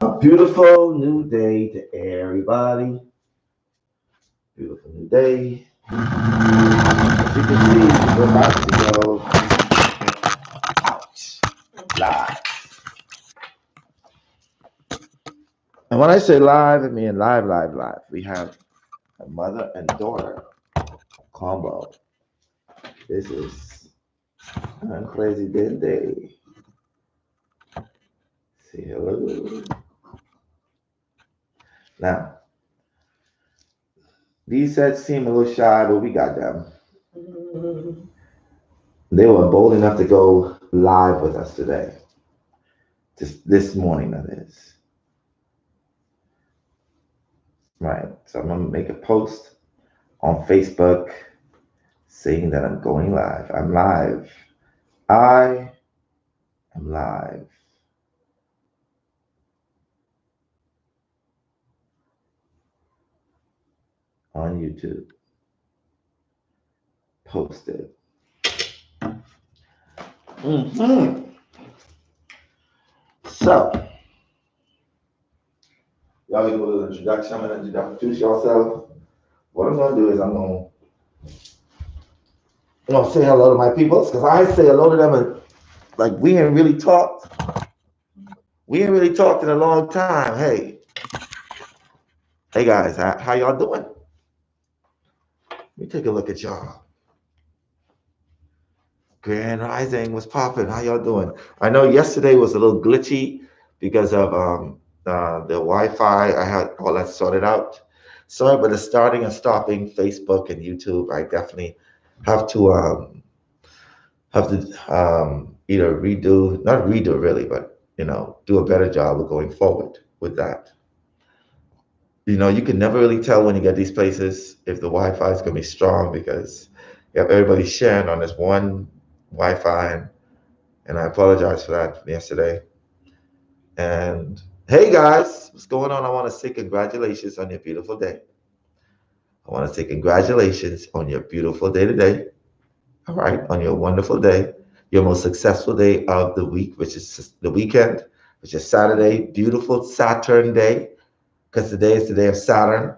A beautiful new day to everybody. Beautiful new day. As you can see, we're about to go out live. And when I say live, I mean live, live, live. We have a mother and daughter combo. This is a crazy day. Say hello. Now, these sets seem a little shy, but we got them. They were bold enough to go live with us today. Just this morning, that is. Right. So I'm gonna make a post on Facebook saying that I'm going live. I'm live. I am live. On YouTube. Posted. So, y'all can do a little introduction. I'm going to introduce yourself. What I'm going to do is I'm going to say hello to my people, because I say hello to them and like we ain't really talked. We ain't really talked in a long time. Hey guys, how y'all doing? Let me take a look at y'all. Grand Rising was popping. How y'all doing? I know yesterday was a little glitchy because of the Wi-Fi. I had all that sorted out. Sorry, but the starting and stopping Facebook and YouTube, I definitely have to either redo, not redo really, but do a better job of going forward with that. You can never really tell when you get these places if the Wi-Fi is going to be strong, because you have everybody sharing on this one Wi-Fi, and I apologize for that yesterday. And hey guys, what's going on? I want to say congratulations on your beautiful day. I want to say congratulations on your beautiful day today. All right, on your wonderful day, your most successful day of the week, which is the weekend, which is Saturday, beautiful Saturn day, because today is the day of Saturn.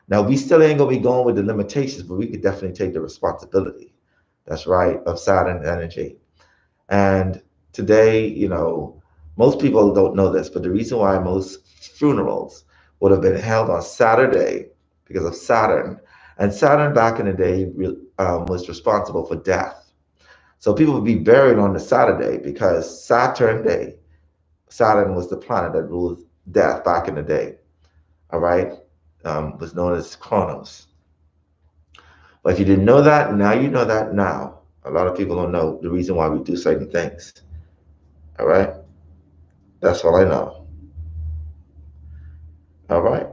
Now, we still ain't gonna be going with the limitations, but we could definitely take the responsibility. That's right, of Saturn energy. And today, most people don't know this, but the reason why most funerals would have been held on Saturday because of Saturn. And Saturn back in the day was responsible for death. So people would be buried on the Saturday because Saturn was the planet that ruled death back in the day. All right, was known as Chronos. But if you didn't know that, now you know that now. A lot of people don't know the reason why we do certain things. All right, that's all I know. All right.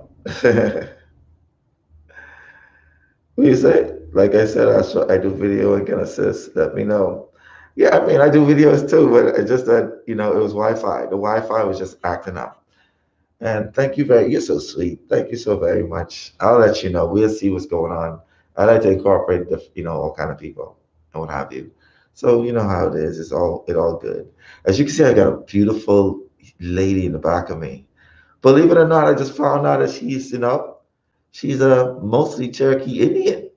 What do you say? Like I said, I do video and can assist. Let me know. Yeah, I mean, I do videos too, but it's just that, it was Wi-Fi. The Wi-Fi was just acting up. And you're so sweet. Thank you so very much. I'll let you know. We'll see what's going on. I like to incorporate all kind of people and what have you. So you know how it is. It all good. As you can see, I got a beautiful lady in the back of me. Believe it or not, I just found out that she's a mostly Cherokee Indian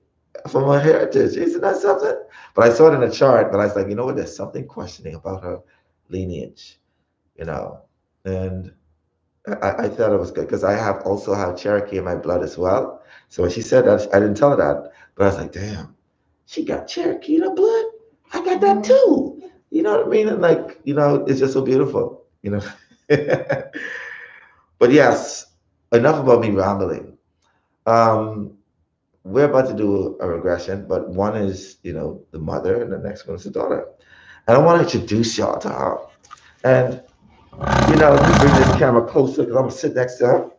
from her heritage. Isn't that something? But I saw it in a chart, but I was like, you know what? There's something questioning about her lineage, you know. And I thought it was good because I also have Cherokee in my blood as well. So when she said that, I didn't tell her that, but I was like, damn, she got Cherokee in her blood. I got that too. You know what I mean? And it's just so beautiful. But yes, enough about me rambling. Um, we're about to do a regression, but one is, the mother, and the next one is the daughter. And I want to introduce y'all to her. And, let me bring this camera closer because I'm gonna sit next to her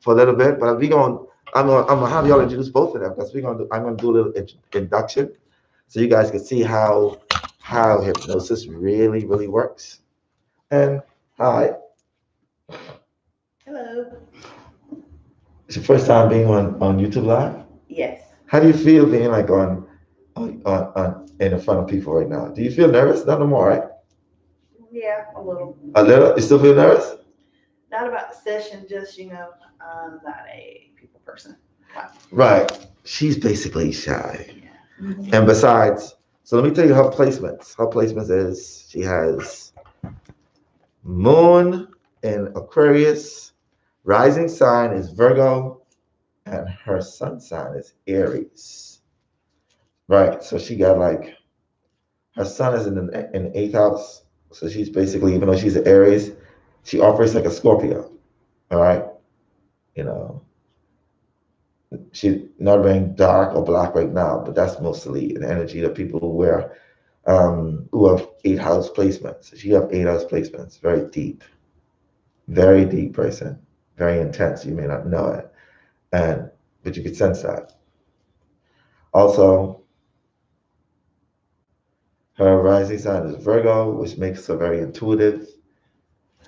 for a little bit. But I'm gonna have y'all introduce both of them because I'm gonna do a little induction so you guys can see how hypnosis really, really works. And hi, Hello. it's your first time being on YouTube Live. Yes. How do you feel being like on in the front of people right now. Do you feel nervous? Not no more, right? Yeah, a little. A little. You still feel nervous? Not about the session, just, I'm not a people person. Right. She's basically shy. Yeah. And besides, so let me tell you her placements. Her placements is she has Moon in Aquarius, rising sign is Virgo, and her sun sign is Aries. Right. So she got like her sun is in the eighth house. So she's basically, even though she's an Aries, she operates like a Scorpio. All right. You know, she's not wearing dark or black right now, but that's mostly an energy that people who have eight house placements. She have eight house placements, very deep person, very intense. You may not know it, and but you could sense that. Also, her rising sign is Virgo, which makes her very intuitive.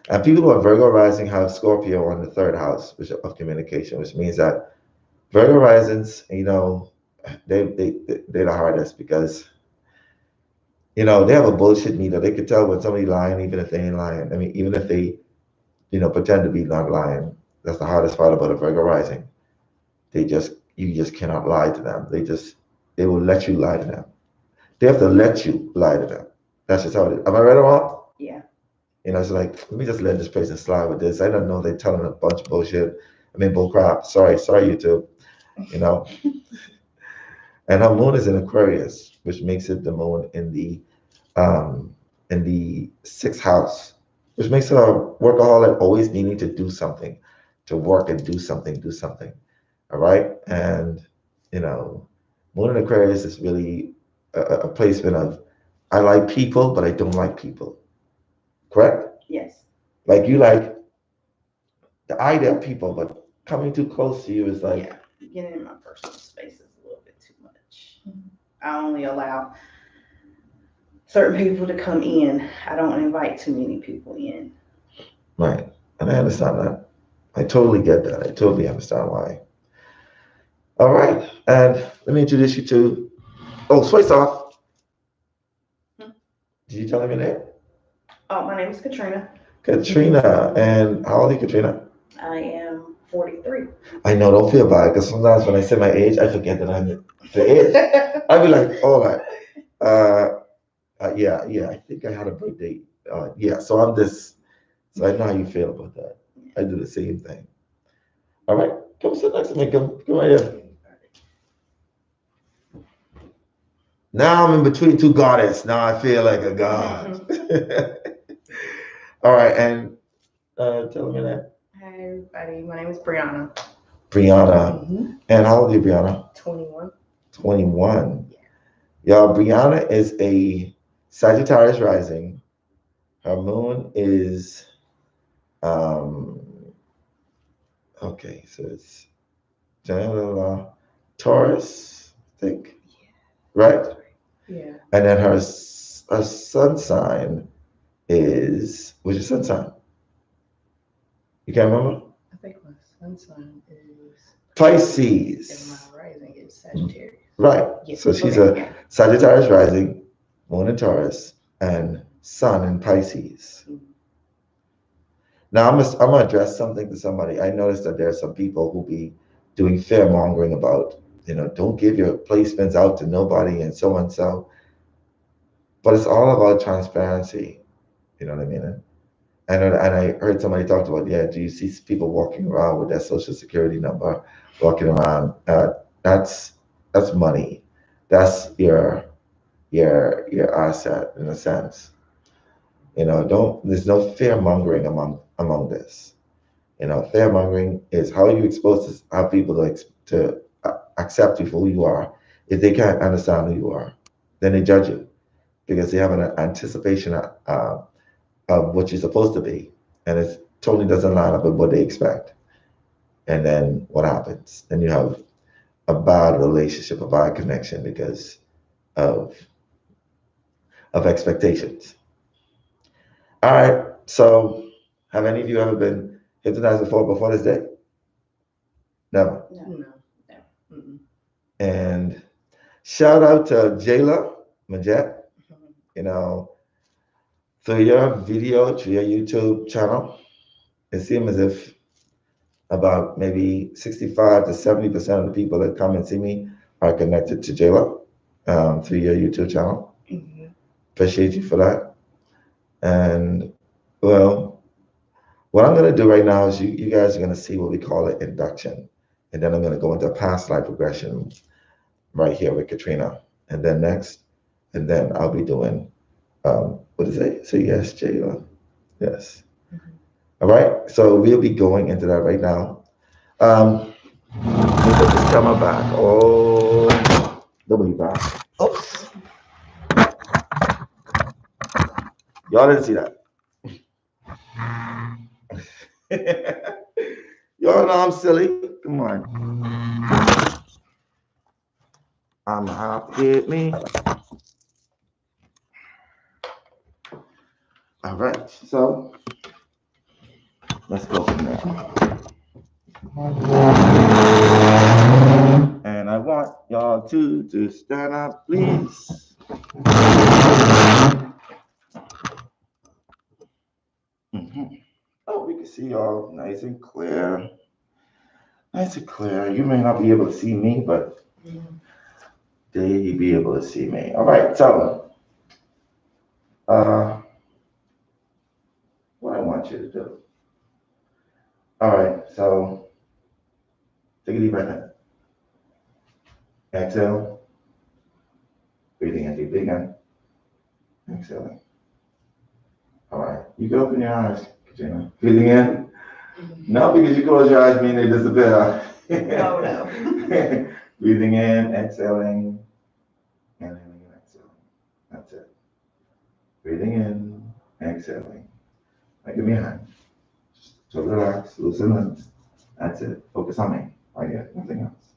And people who are Virgo rising have Scorpio on the third house, which of communication, which means that Virgo risings, they're the hardest because they have a bullshit meter. They could tell when somebody lying, even if they ain't lying. I mean, even if they pretend to be not lying. That's the hardest part about a Virgo rising. You just cannot lie to them. They will let you lie to them. They have to let you lie to them. That's just how it is. Am I right or wrong? Yeah. It's like, let me just let this person slide with this. I don't know. They're telling a bunch of bullshit. I mean, bull crap. Sorry, YouTube. You know. And her moon is in Aquarius, which makes it the moon um, in the sixth house, which makes her a workaholic, always needing to do something, to work and do something. All right. And, you know, Moon in Aquarius is really a placement of I like people, but I don't like people. Correct? Yes. Like you like the idea of people, but coming too close to you is like, Yeah. Getting in my personal space is a little bit too much. I only allow certain people to come in. I don't invite too many people in. right. And I understand that. I totally get that. I totally understand why. All right. And let me introduce you to, oh, first off, Hmm. did you tell him your name? Oh, my name is Katrina. Katrina. And how old are you, Katrina? I am 43. I know, don't feel bad because sometimes when I say my age, I forget that I'm the age. I'd be like, oh, like, yeah, I think I had a birthday. Yeah, so I'm this. So I know how you feel about that. I do the same thing. All right, come sit next to me. Come right here. Now I'm in between two goddess. Now I feel like a god. All right, and tell me that. Hi, everybody. My name is Brianna. Brianna. And how old are you, Brianna? 21. 21. Y'all, Brianna is a Sagittarius rising. Her moon is um okay, so it's Taurus, I think, right? Yeah. And then her sun sign is which is sun sign? You can't remember? I think my sun sign is Pisces. and my rising is Sagittarius. Right. Yes. So she's Okay. a Sagittarius rising, moon in Taurus, and sun in Pisces. Now I'm gonna address something to somebody. I noticed that there are some people who be doing fear mongering about, don't give your placements out to nobody and so and so. But it's all about transparency. You know what I mean? And I heard somebody talked about, yeah, do you see people walking around with their social security number, walking around? That's that's money. That's your asset in a sense. Don't there's no fear mongering among this. Fear mongering is how you expose to have people to accept you for who you are. If they can't understand who you are, then they judge you because they have an anticipation of what you're supposed to be, and it totally doesn't line up with what they expect. And then what happens? Then you have a bad relationship, a bad connection because of expectations. All right. So, have any of you ever been hypnotized before this day? Never. No. No. And Shout out to Jayla Majet, you know, through your video, through your YouTube channel. It seems as if about maybe 65 to 70% of the people that come and see me are connected to Jayla through your YouTube channel. Appreciate you for that. And well, what I'm going to do right now is you guys are going to see what we call an induction. And then I'm going to go into a past life regression right here with Katrina. And then next, and then I'll be doing, what is it? So yes, Jayla. Yes. All right. So we'll be going into that right now. Um, let me put this camera back. Oh, the way back. Oops. Y'all didn't see that. Y'all know I'm silly. Come on. I'm out to get me. All right. So let's go from there. And I want y'all to stand up, please. Oh, we can see y'all nice and clear. Nice and clear. You may not be able to see me, but they be able to see me. All right, so what I want you to do. All right, so take a deep breath in. Exhale. Breathing in deeply again. Exhaling. All right, you can open your eyes, Katrina. Breathing in. No, because you close your eyes, mean they disappear. No, no. Breathing in, exhaling, inhaling and exhaling. That's it. Breathing in, exhaling. Now give me a hand. So relax, loosen limbs. That's it. Focus on me. Right here, nothing else.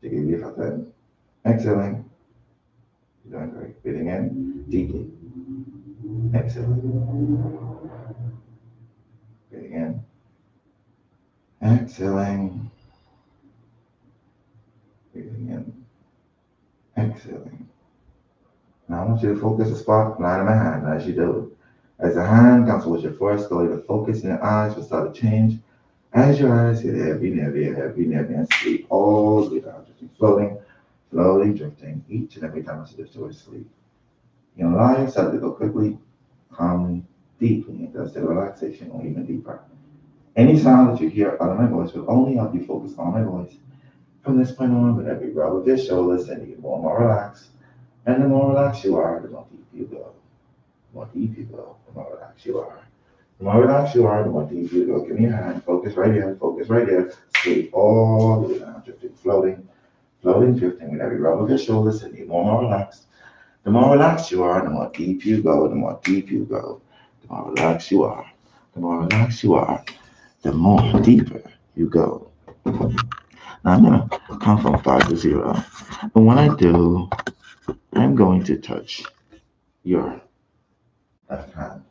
Take a deep breath in. Exhaling. You're doing great. Breathing in deeply. Exhaling. Breathing in. Exhaling. Breathing in. Exhaling. Now I want you to focus the spot line of my hand as you do. As the hand comes towards your forehead, slowly the focus in your eyes will start to change. As your eyes get heavy, and sleep all the way down, drifting, floating, slowly drifting each and every time I slip towards sleep. You allow yourself to go quickly, calmly, deeply into a state of relaxation or even deeper. Any sound that you hear out of my voice will only help you focus on my voice. From this point on, with every rub of your shoulders, and you get more and more relaxed. And the more relaxed you are, the more deep you go. The more deep you go, the more relaxed you are. The more relaxed you are, the more deep you go. Give me your hand. Focus right here. Focus right here. Sleep all the way down, drifting, floating, floating, drifting. With every rub of your shoulders, and you get more and more relaxed. The more relaxed you are, the more deep you go. The more deep you go, the more relaxed you are. The more relaxed you are, the more deeper you go. Now I'm gonna count from 5 to 0. And when I do, I'm going to touch your left hand.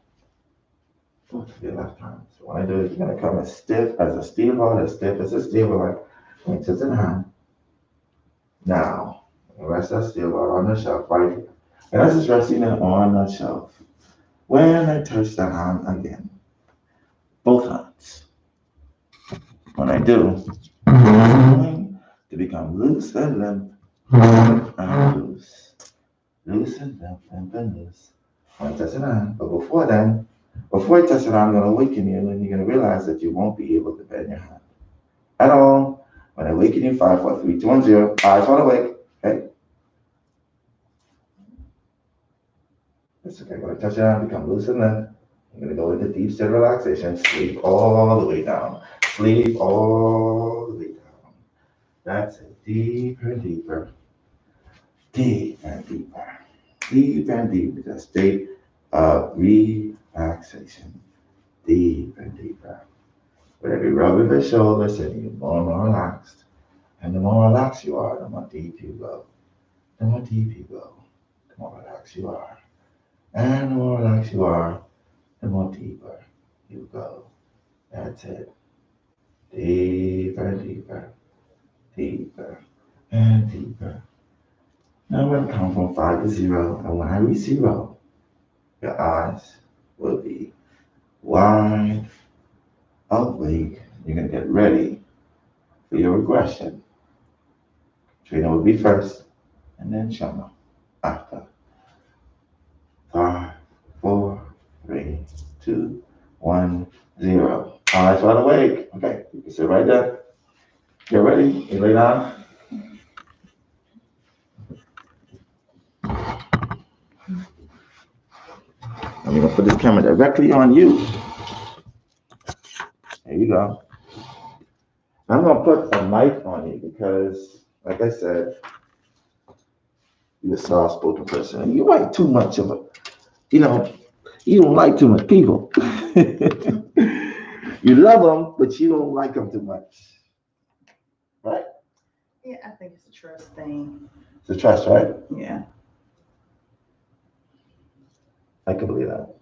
Your left hand. So when I do it, you're gonna come as stiff as a steel rod, as stiff as a steel rod. And touch the hand. Now, rest that steel rod on the shelf right here. And as it's resting it on the shelf, when I touch the hand again, both hands. When I do, it's going to become loose and limp and loose. Loose and limp, limp and loose. When I touch the hand, but before I touch it, I'm going to awaken you, and you're going to realize that you won't be able to bend your hand at all. When I awaken you, 5, 4, 3, 2, 1, 0, eyes wide awake. Okay? It's okay. When I touch your hand, become loose and limp. I'm going to go into deep state relaxation. Sleep all the way down. Sleep all the way down. That's it. Deeper and deeper. Deeper and deeper. Deeper and deeper. That state of relaxation. Deeper and deeper. With every rub of your shoulders, and you more and more relaxed. And the more relaxed you are, the more deep you go. The more deep you go, the more relaxed you are. And the more relaxed you are, the more deeper you go. That's it. Deeper and deeper, deeper and deeper, Now I'm going to count from 5 to 0. And when I reach 0, your eyes will be wide awake. You're going to get ready for your regression. Trina will be first, and then Shama after. 5, 4, 3, 2, 1, 0. Eyes wide awake. Okay, you can sit right there. Get ready. You lay down. I'm going to put this camera directly on you. There you go. I'm going to put a mic on you because, like I said, you're a soft-spoken person. And you like too much of a, you know, you don't like too much people. You love them, but you don't like them too much. Right? Yeah, I think it's a trust thing. It's a trust, right? Yeah. I can believe that.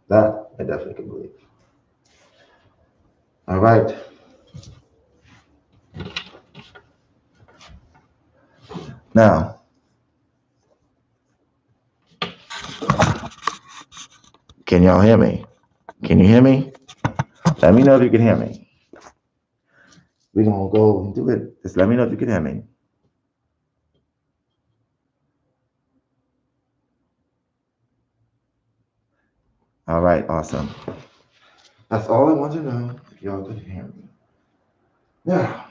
That I definitely can believe. All right. Now, can y'all hear me? Can you hear me? Let me know if you can hear me. We're going to go and do it. Just let me know if you can hear me. All right, awesome. That's all I want to know, if y'all could hear me. Now,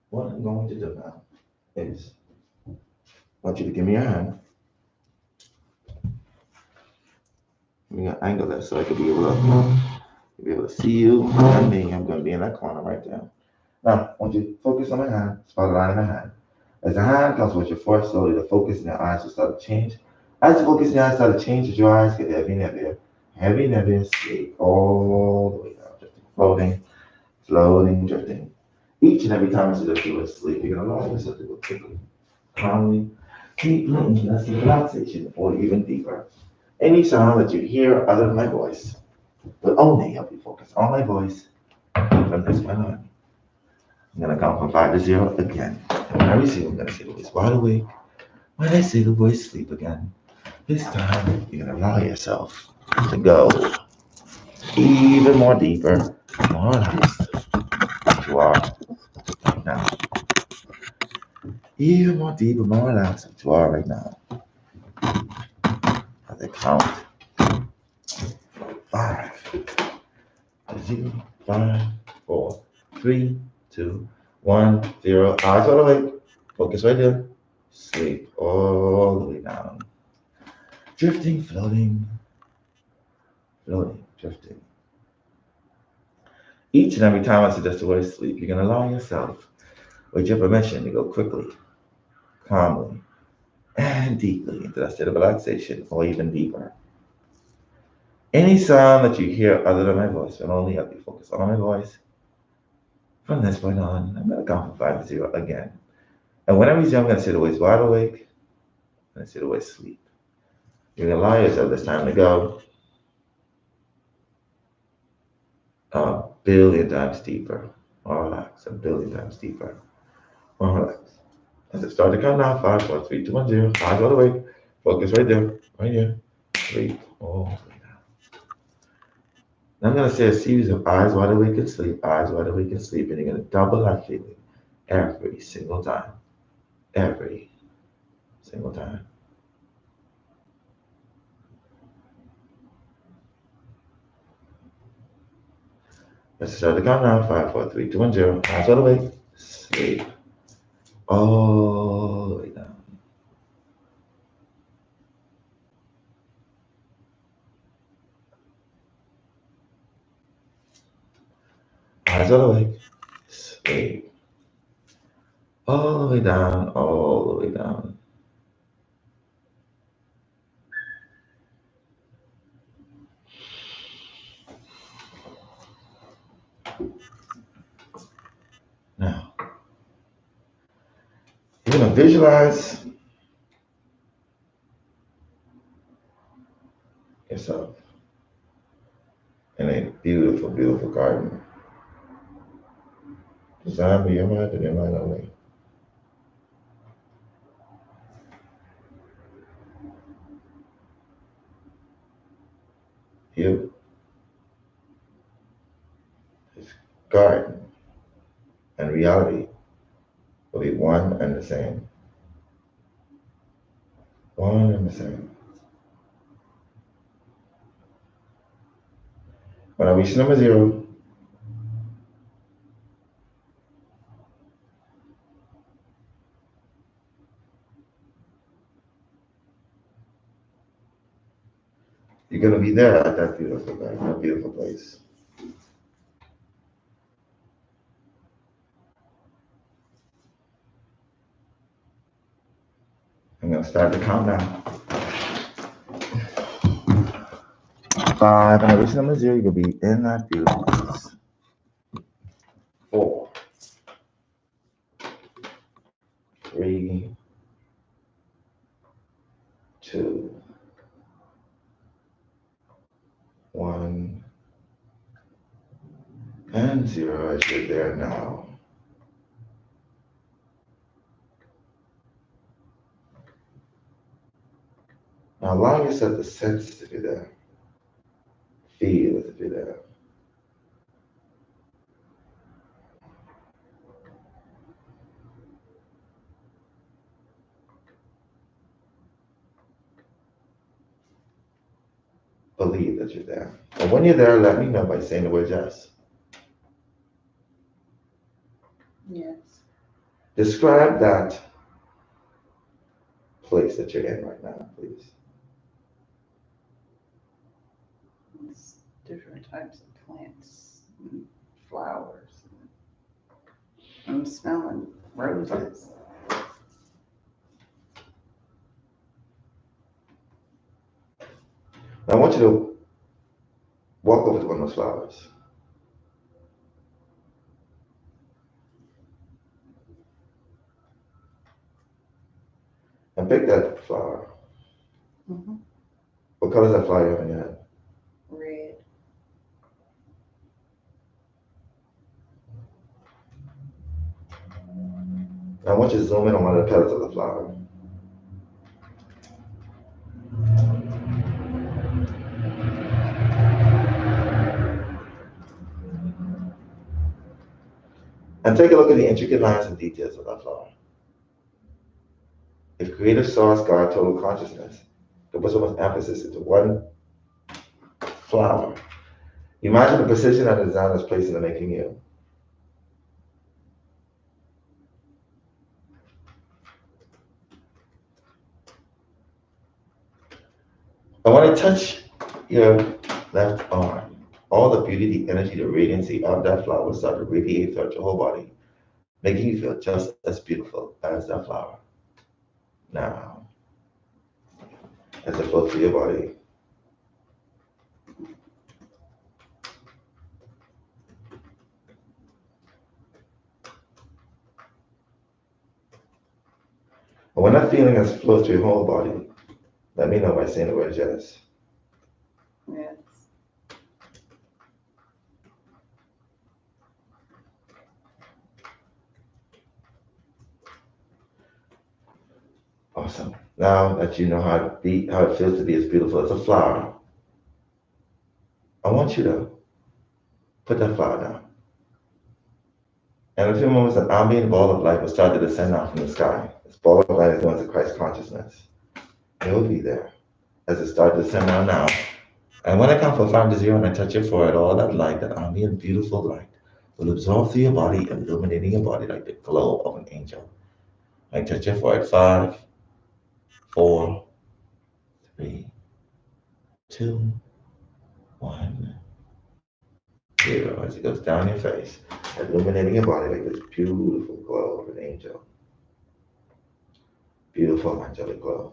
what I'm going to do now is I want you to give me your hand. I'm going to angle this so I can be able to see you and me. I'm going to be in that corner right there. Now, I want you to focus on my hand, spot the line in my hand. As the hand comes with your force, slowly the focus in your eyes will start to change. As the focus in your eyes start to change, as your eyes get heavy and heavier, heavy and heavier, sleep all the way down, drifting, floating, floating, drifting. Each and every time I suggest you to sleep, you're going to allow yourself to go quickly, calmly, deeply into that relaxation, or even deeper. Any sound that you hear other than my voice will only help you focus on my voice from this point on. I'm gonna count from 5 to 0 again. And when I receive, I'm gonna say the voice wide awake. When I say the voice sleep again, this time you're gonna allow yourself to go even more deeper, more relaxed than you are right now. Even more deeper, more relaxed than you are right now. As I count 5 to 0, 5, 4, 3, 2, 1, 0. Eyes wide awake. Focus right there. Sleep all the way down. Drifting, floating, floating, drifting. Each and every time I suggest the word sleep, you're going to allow yourself, with your permission, to go quickly, calmly, and deeply into that state of relaxation, or even deeper. Any sound that you hear other than my voice will only help you focus on my voice. From this point on, I'm going to count from 5 to 0 again. And whenever you say I'm going to say the words wide awake, I'm going to say the word sleep. You're going to allow yourself this time to go a billion times deeper. More relax, a billion times deeper. More relax. As I start to count now, 5, 4, 3, 2, 1, 0. Eyes all the way. Focus right there. Right here. Sleep all the way down. Now I'm going to say a series of eyes wide awake and sleep, eyes wide awake and sleep, and you're going to double that feeling every single time. Every single time. Let's start the count now. 5, 4, 3, 2, 1, 0. Eyes all the way. Sleep all the way down. Eyes all the way. Sleep all the way down, all the way down. Now, you're going to visualize yourself in a beautiful, beautiful garden designed by your mind and your mind only. you, this garden and reality will be one and the same. One and the same. When I reach number 0, you're going to be there at that beautiful garden, that beautiful place. I'm going to start the countdown. 5, and I reach number 0, you'll be in that beautiful place. 4, 3, 2, 1, and 0 as you're there now. Now allow yourself to sense to be there. Feel it to be there. Believe that you're there. And when you're there, let me know by saying the word yes. Yes. Describe that place that you're in right now, please. It's different types of plants and flowers. I'm smelling roses. Now I want you to walk over to one of those flowers. And pick that flower. Mm-hmm. What color is that flower you have in your head? Red. Now I want you to zoom in on one of the petals of the flower. And take a look at the intricate lines and details of that flower. If creative source, God, total consciousness, could put so much emphasis into one flower, imagine the precision that the designer is placing in making you. I want to touch your left arm. All the beauty, the energy, the radiancy of that flower will start to radiate throughout your whole body, making you feel just as beautiful as that flower. Now, as it flows through your body, and when that feeling has flowed through your whole body, let me know by saying the word yes. Yes. Awesome. Now that you know how how it feels to be as beautiful as a flower, I want you to put that flower down. And in a few moments, an ambient ball of light will start to descend out from the sky. This ball of light is known as Christ consciousness. It will be there as it starts to descend down now. And when I count from 5 to 0 and I touch your forehead, all that light, that ambient, beautiful light, will absorb through your body, illuminating your body like the glow of an angel. I touch your forehead. 5, 4, 3, 2, 1, 0. As it goes down your face, illuminating your body like this beautiful glow of an angel. Beautiful angelic glow.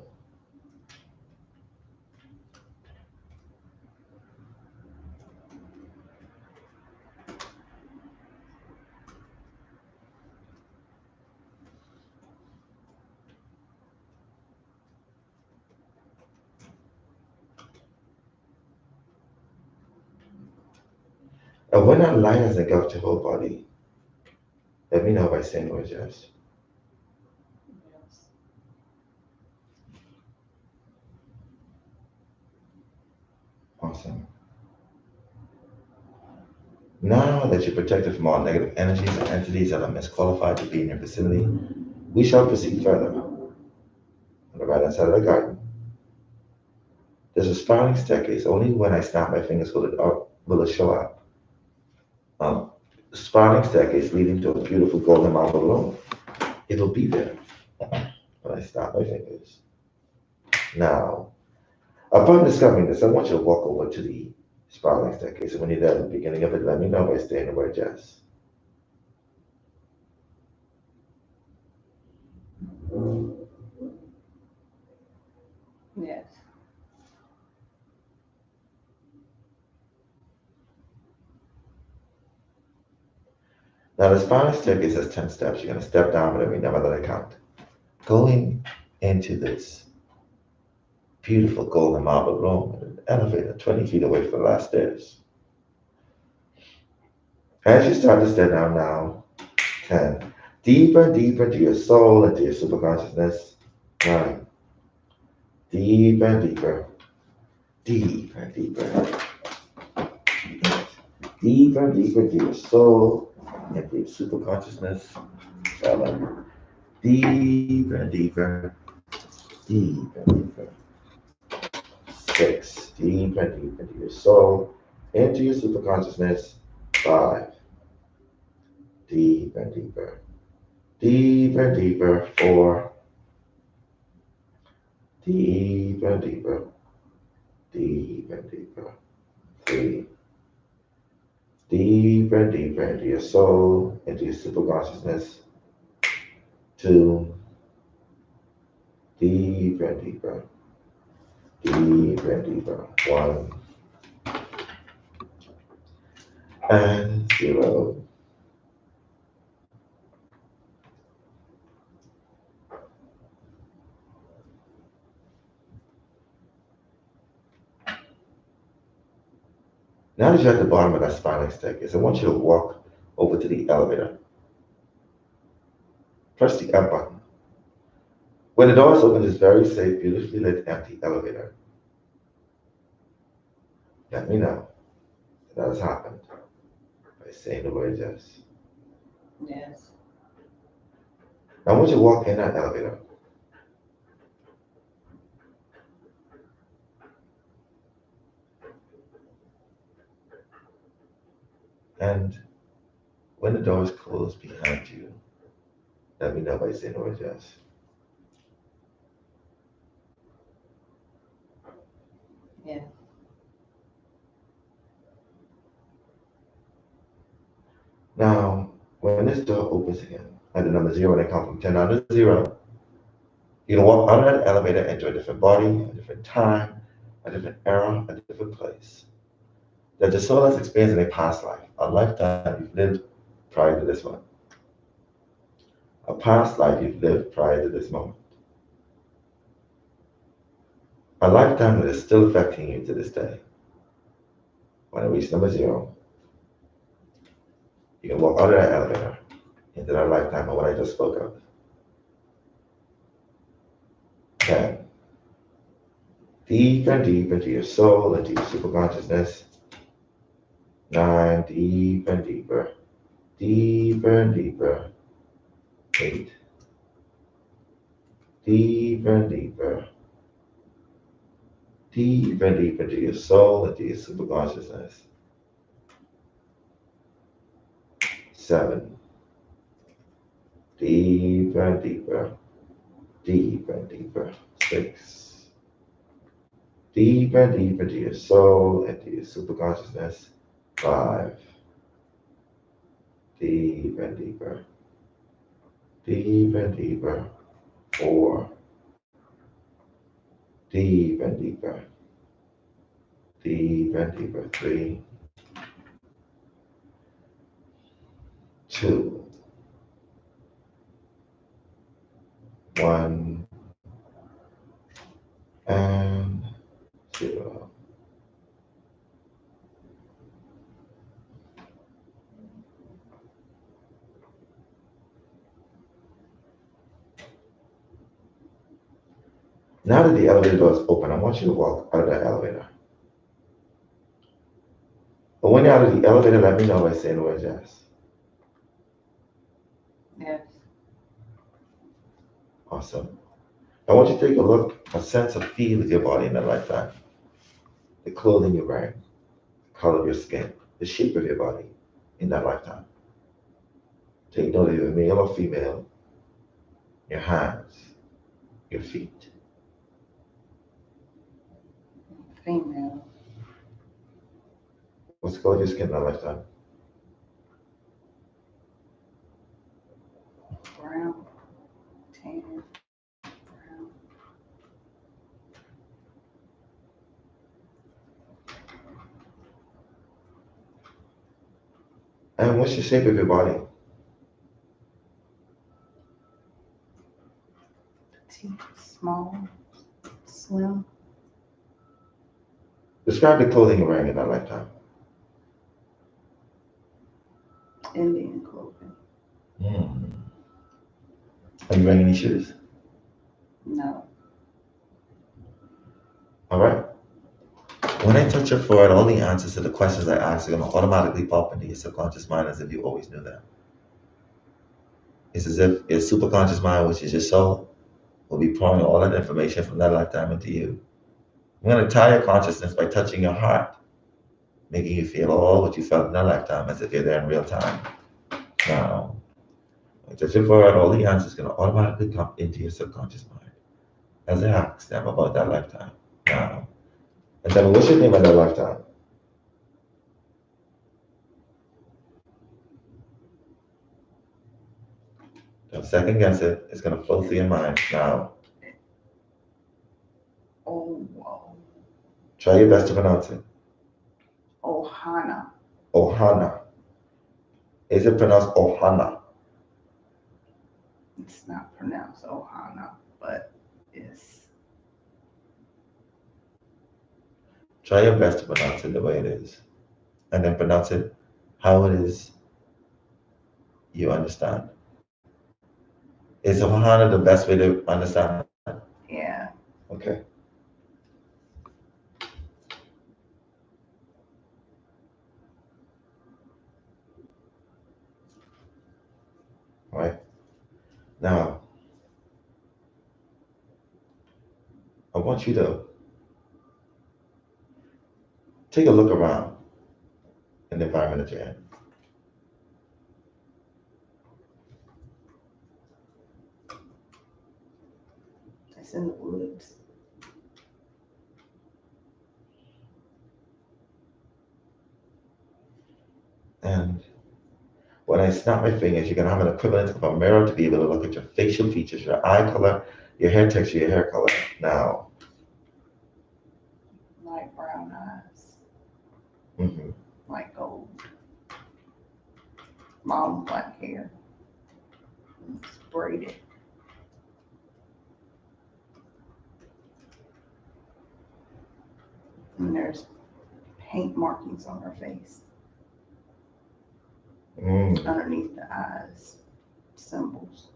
And when that light has engulfed your whole body, let me know by saying the word yes. Yes. Awesome. Now that you're protected from all negative energies and entities that are misqualified to be in your vicinity, we shall proceed further. On the right hand side of the garden, there's a spiraling staircase. Only when I snap my fingers will it show up. Um, Spiraling staircase leading to a beautiful golden marble room. It'll be there when I snap my fingers. Now, upon discovering this, I want you to walk over to the spiraling staircase. And when you're there at the beginning of it, let me know by saying the word yes. Yes. Now, the spiraling staircase has 10 steps. You're going to step down whatever number that I count. Going into this beautiful golden marble room in an elevator 20 feet away from the last stairs. As you start to step down now, 10. Deeper and deeper into your soul, into your superconsciousness. 9. Deeper and deeper. Deeper and deeper. 8. Deeper and deeper into your soul, into your superconsciousness. 7. Deeper and deeper. Deeper and deeper. 6. Deeper and deeper into your soul, into your superconsciousness. 5. Deeper and deeper. Deeper and deeper. 4. Deeper and deeper. Deeper and deeper. 3. Deeper and deeper into your soul, into your superconsciousness. 2. Deeper and deeper. Deeper and deeper. 1. And 0. Now that you're at the bottom of that spiraling staircase, I want you to walk over to the elevator. Press the F button. When the doors open, this very safe, beautifully lit, empty elevator. Let me know that has happened by saying the word yes. Yes. Now I want you to walk in that elevator. And when the doors close behind you, let me know by saying the word yes. Yeah. Now, when this door opens again, at the number 0, and I count from 10 down to 0, you're going to walk out of that elevator into a different body, a different time, a different era, a different place. That the soul has experienced in a past life, a lifetime you've lived prior to this one, a past life you've lived prior to this moment, a lifetime that is still affecting you to this day. When I reach number 0, you can walk out of that elevator into that lifetime of what I just spoke of. 10. Deep and deep into your soul, into your superconsciousness. 9. Deep and deeper. Deeper and deeper. 8. Deeper and deeper. Deep and deep into your soul, into your superconsciousness. 7. Deeper and deeper. Deeper and deeper. 6. Deeper and deeper into your soul, into your superconsciousness. 5. Deeper and deeper. Deeper and deeper. 4. Deep and deeper. Deep and deeper. 3. 2. 1. And 0. Now that the elevator door is open, I want you to walk out of that elevator. But when you're out of the elevator, let me know by saying the word yes. Yes. Awesome. I want you to take a look, a sense of feel of your body in that lifetime. The clothing you're wearing, the color of your skin, the shape of your body in that lifetime. Take note of your male or female, your hands, your feet. Female. What's the color of your skin in that lifetime? Brown. Tan. Brown. And what's the shape of your body? Petite. Small. Slim. Describe the clothing you're wearing in that lifetime. Indian clothing. Hmm. Are you wearing any shoes? No. All right. When I touch your forehead, all the answers to the questions I ask are going to automatically pop into your subconscious mind as if you always knew them. It's as if your superconscious mind, which is your soul, will be pouring all that information from that lifetime into you. I'm going to tie your consciousness by touching your heart, making you feel all what you felt in that lifetime as if you're there in real time. Now, when I touch your forehead, all the answers are going to automatically come into your subconscious mind as I ask them about that lifetime. Now, and tell me, what's your name in that lifetime? Don't second guess it. It's going to flow through your mind. Now, Oh. try your best to pronounce it. Ohana. Ohana. Is it pronounced Ohana? It's not pronounced Ohana, but it's. Try your best to pronounce it the way it is. And then pronounce it how it is you understand. Is Ohana the best way to understand that? Yeah. Okay. All right. Now, I want you to take a look around in the environment that you're in. It's in the woods. And when I snap my fingers, you're going to have an equivalent of a mirror to be able to look at your facial features, your eye color, your hair texture, your hair color. Now, Light brown eyes. mm-hmm. Light gold. Long black hair. It's braided. And there's paint markings on her face. Underneath the eyes. Symbols.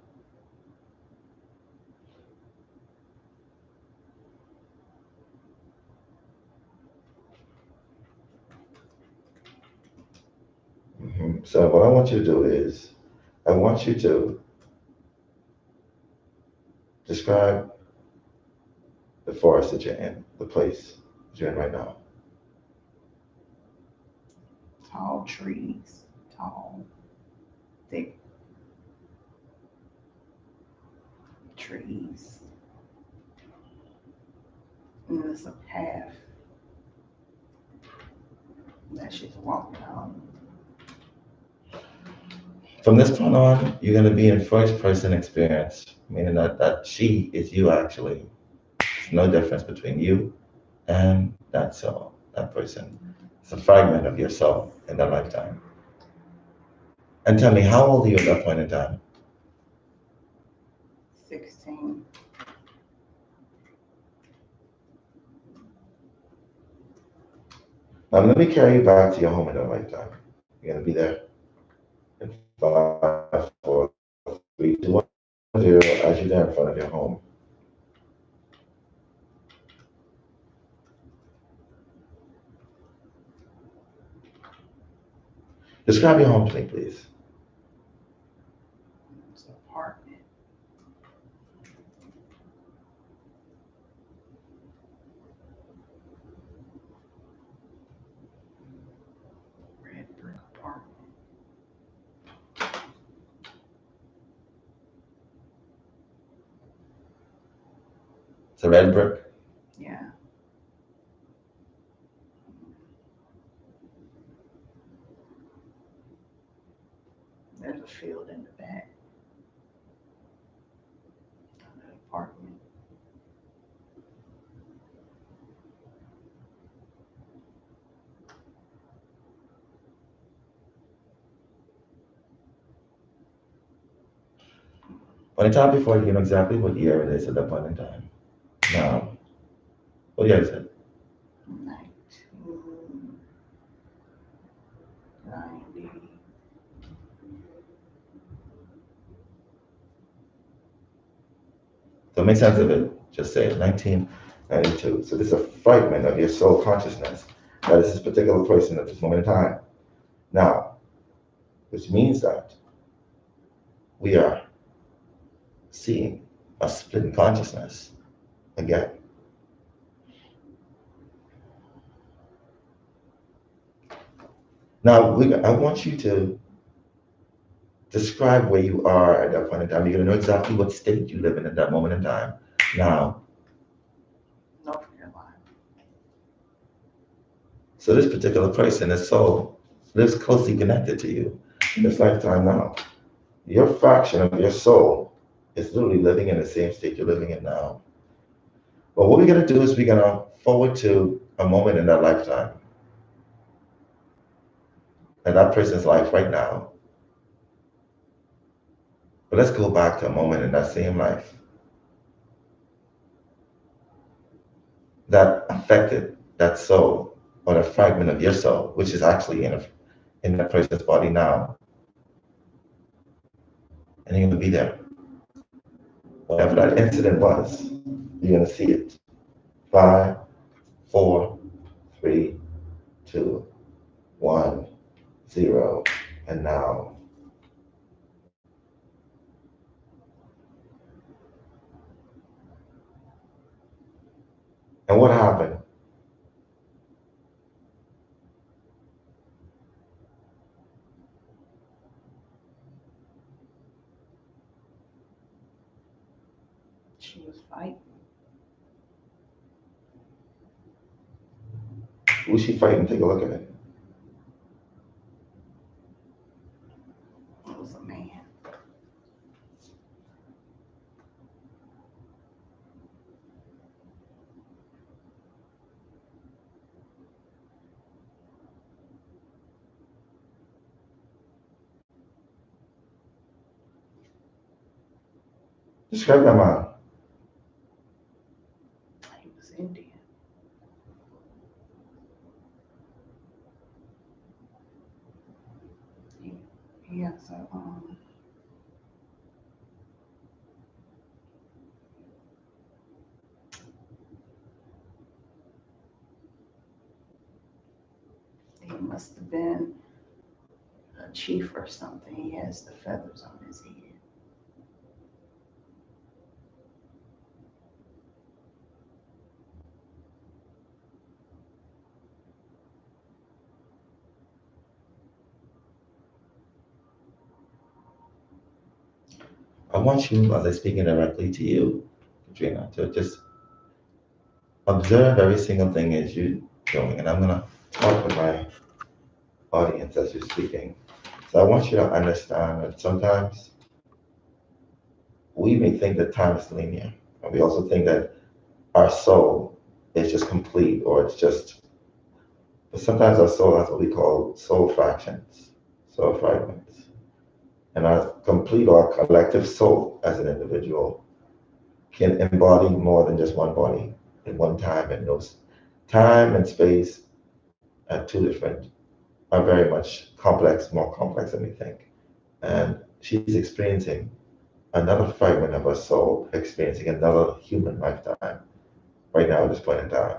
So what I want you to do is, I want you to describe the forest that you're in, the place that you're in right now. Tall trees. Tall, thick trees. And there's a path that she's walking on. From this point on, you're going to be in first person experience, meaning that she is you actually. There's no difference between you and that soul, that person. It's a fragment of your soul in that lifetime. And tell me, how old are you at that point in time? 16. Now let me carry you back to your home in that lifetime. You're going to be there in 5, 4, 3, 2, 1, 0 as you're there in front of your home. Describe your home to me, please. It's an apartment. Red brick apartment. It's a red brick. Yeah. There's a field in the back of the apartment. When I tell before, you know exactly what year it is at that point in time. Now, what year is it? 1990. So make sense of it. Just say it. 1992. So this is a fragment of your soul consciousness. That is this particular person at this moment in time. Now, which means that we are seeing a split in consciousness again. Now, I want you to describe where you are at that point in time. You're going to know exactly what state you live in at that moment in time. Now, North Carolina. so this particular person, his soul, lives closely connected to you in this lifetime now. Your fraction of your soul is literally living in the same state you're living in now. But what we're going to do is we're going to forward to a moment in that lifetime, in that person's life right now. But let's go back to a moment in that same life that affected that soul or that fragment of your soul, which is actually in that person's body now. And you're going to be there. Whatever that incident was, you're going to see it. 5, 4, 3, 2, 1, 0, and now. And what happened? She was fighting. Who's she fighting? Take a look at it. It was a man. Describe that man. He was Indian. He has a he must have been a chief or something. He has the feathers on his head. I want you, as I'm speaking directly to you, Katrina, to just observe every single thing as you're doing. And I'm going to talk with my audience as you're speaking. So I want you to understand that sometimes we may think that time is linear. And we also think that our soul is just complete or it's just, but sometimes our soul has what we call soul fractions, soul fragments. And our complete or collective soul as an individual can embody more than just one body in one time, and those time and space are two different, are very much complex, more complex than we think. And she's experiencing another fragment of her soul, experiencing another human lifetime right now at this point in time.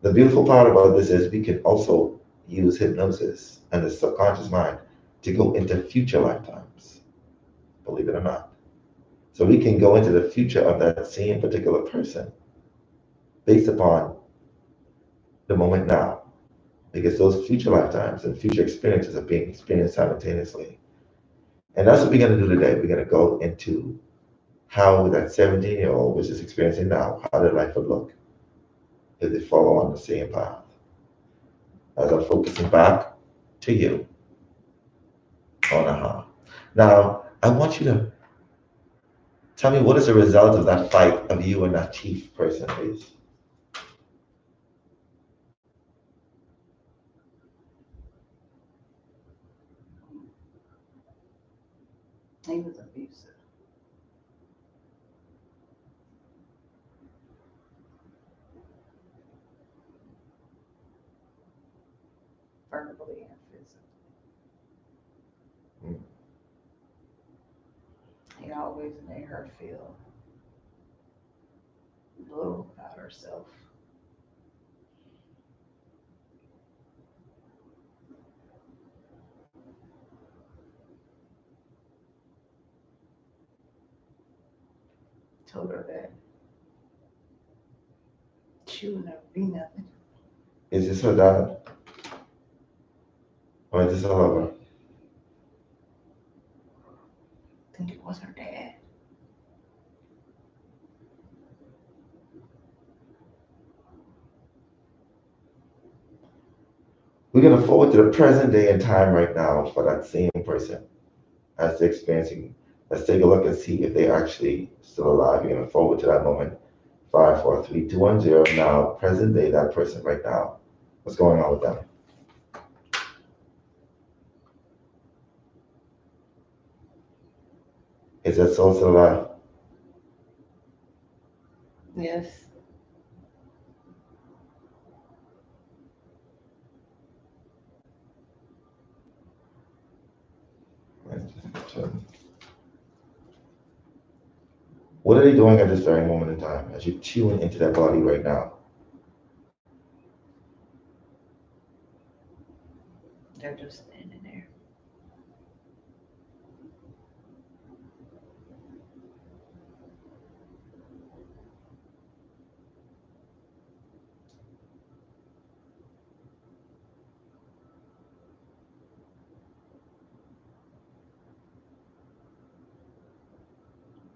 The beautiful part about this is we can also use hypnosis and the subconscious mind to go into future lifetimes, believe it or not. So we can go into the future of that same particular person based upon the moment now, because those future lifetimes and future experiences are being experienced simultaneously. And that's what we're going to do today. We're going to go into how that 17-year-old, which is experiencing now, how their life would look if they follow on the same path. As I'm focusing back to you on aha. Now, I want you to tell me what is the result of that fight of you and that chief person is. He was abusive. Verbally and physically. Mm. He always made her feel low about herself. Told her that she would never be nothing. Is this her dad? Or is this her lover? I think it was her dad. We're going to forward to the present day and time right now for that same person as they're experiencing. Let's take a look and see if they're actually still alive. You're going to forward to that moment. 5, 4, 3, 2, 1, 0. Now, present day, that person right now. What's going on with them? Is that soul still alive? Yes. What are they doing at this very moment in time as you tune into that body right now? They're just standing there.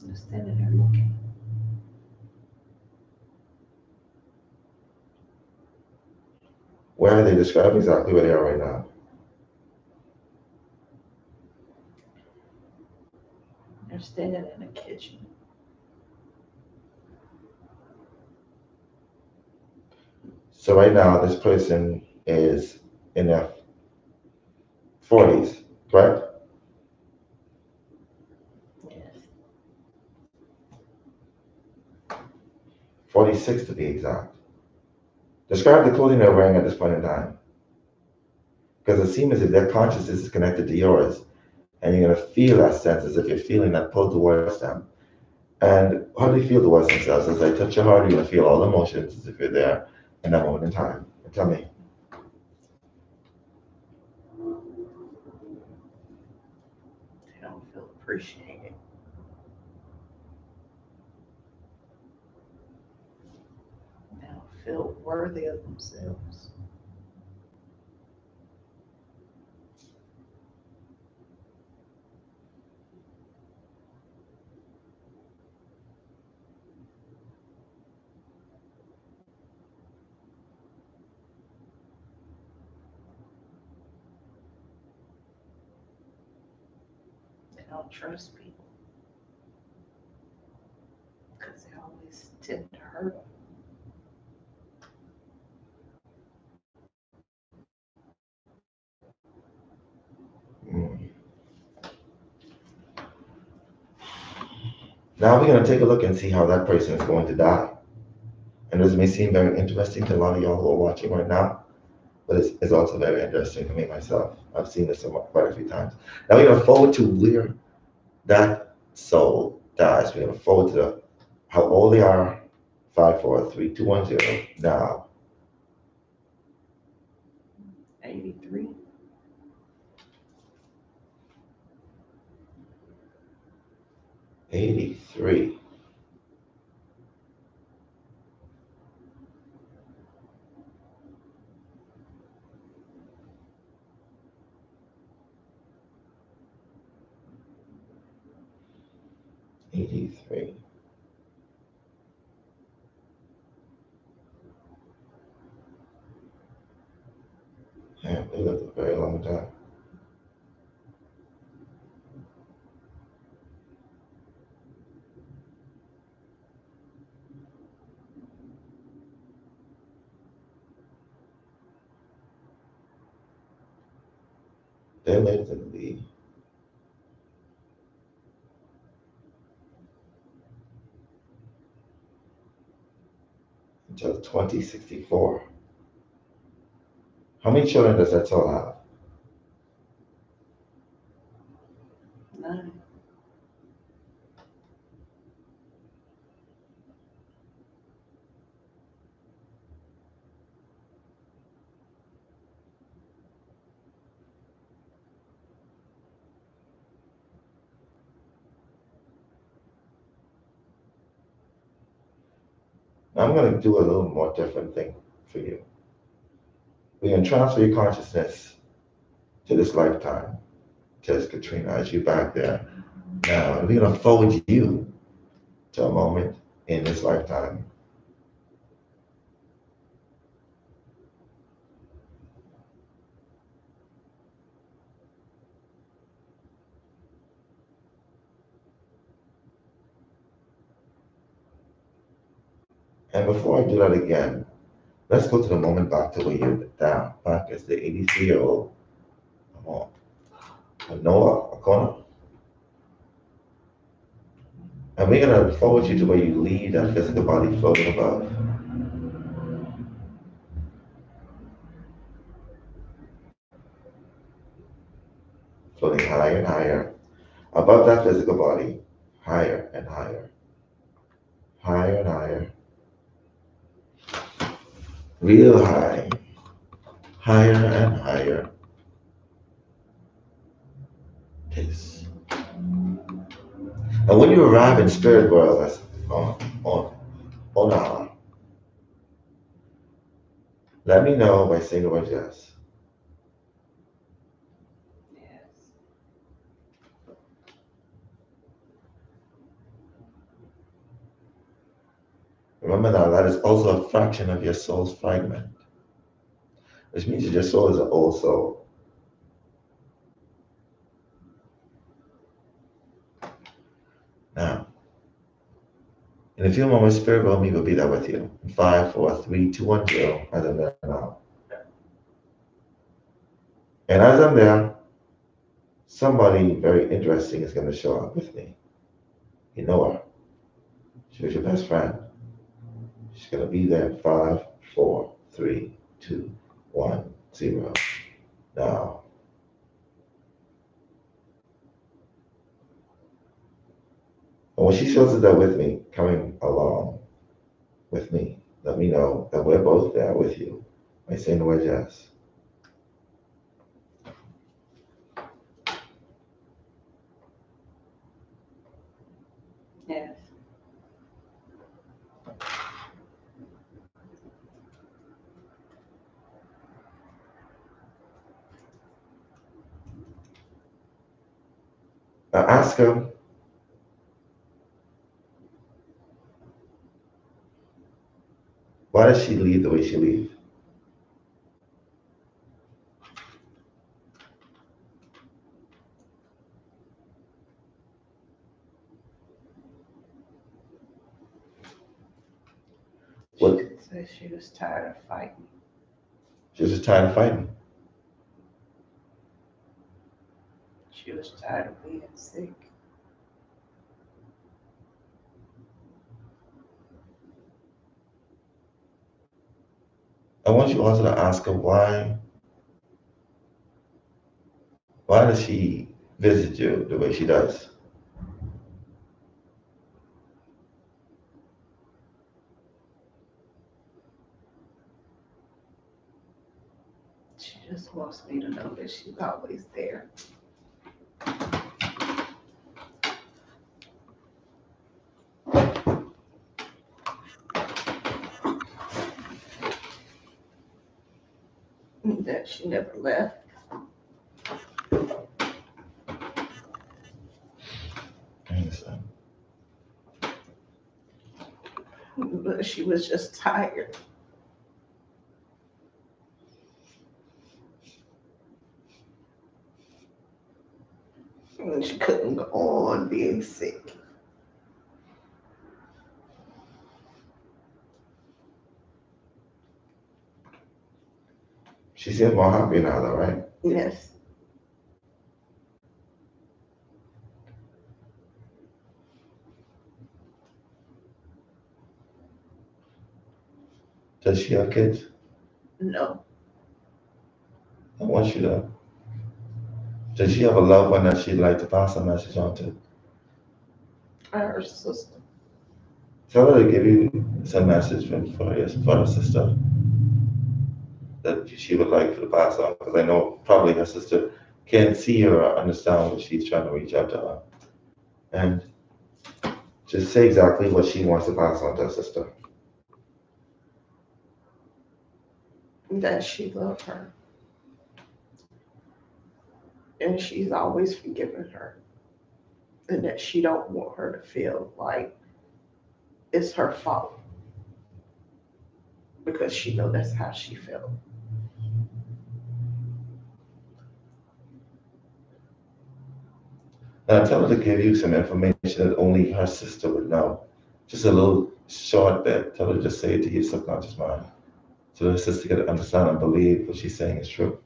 Just standing there looking. Where are they? Describe exactly where they are right now. They're standing in the kitchen. So right now, this person is in their 40s, correct? Yes. 46 to be exact. Describe the clothing they're wearing at this point in time. Because it seems as if their consciousness is connected to yours, and you're going to feel that sense as if you're feeling that pull towards them. And how do you feel towards themselves? As I touch your heart, you're going to feel all the emotions as if you're there in that moment in time. Tell me. They don't feel appreciated. They don't feel worthy of themselves. They don't trust people because they always tend to hurt them. Mm. Now we're going to take a look and see how that person is going to die. And this may seem very interesting to a lot of y'all who are watching right now, but it's also very interesting to me myself. I've seen this quite a few times. Now we're going to forward to where that soul dies. We're going to forward to how old they are. 5, 4, 3, 2, 1, 0. Now, 18. 83. 83. '83. Yeah, they lived a very long time. They lived in the until 2064. How many children does that soul have? None. Now I'm going to do a little more different thing for you. We're going to transfer your consciousness to this lifetime, says Katrina, as you back there. Now, we're going to forward you to a moment in this lifetime. And before I do that again, let's go to the moment back to where you're down, back as the 83-year-old Noah Akona. And we're going to forward you to where you leave that physical body floating above, floating higher and higher, above that physical body, higher and higher, higher and higher, real high, higher and higher. Peace. And when you arrive in spirit world, that's on our, let me know by saying the word yes. Yes. Remember now, that is also a fraction of your soul's fragment, which means that your soul is an old soul. Now, in a few moments, Spirit World Me will be there with you. In 5, 4, 3, 2, 1, 0, as I'm there now. And as I'm there, somebody very interesting is going to show up with me. You know her. She was your best friend. She's going to be there in 5, 4, 3, 2, 1, 0. Now, and when she shows up there with me, coming along with me, let me know that we're both there with you by saying the word yes. Yes. Now ask her, why does she leave the way she leaves? What? She said she was tired of fighting. She's just tired of fighting. She was tired of being sick. I want you also to ask her why does she visit you the way she does? She just wants me to know that she's always there. And that she never left. I understand. But she was just tired. And she couldn't go on being sick. She seems more happy now, though, right? Yes. Does she have kids? No. I want you to. Does she have a loved one that she'd like to pass a message on to? Her sister. Tell her to give you some message for her sister that she would like to pass on, because I know probably her sister can't see her or understand what she's trying to reach out to her. And just say exactly what she wants to pass on to her sister. That she loved her. And she's always forgiven her. And that she don't want her to feel like it's her fault. Because she know that's how she felt. Now tell her to give you some information that only her sister would know. Just a little short bit. Tell her to just say it to your subconscious mind, so her sister can understand and believe what she's saying is true.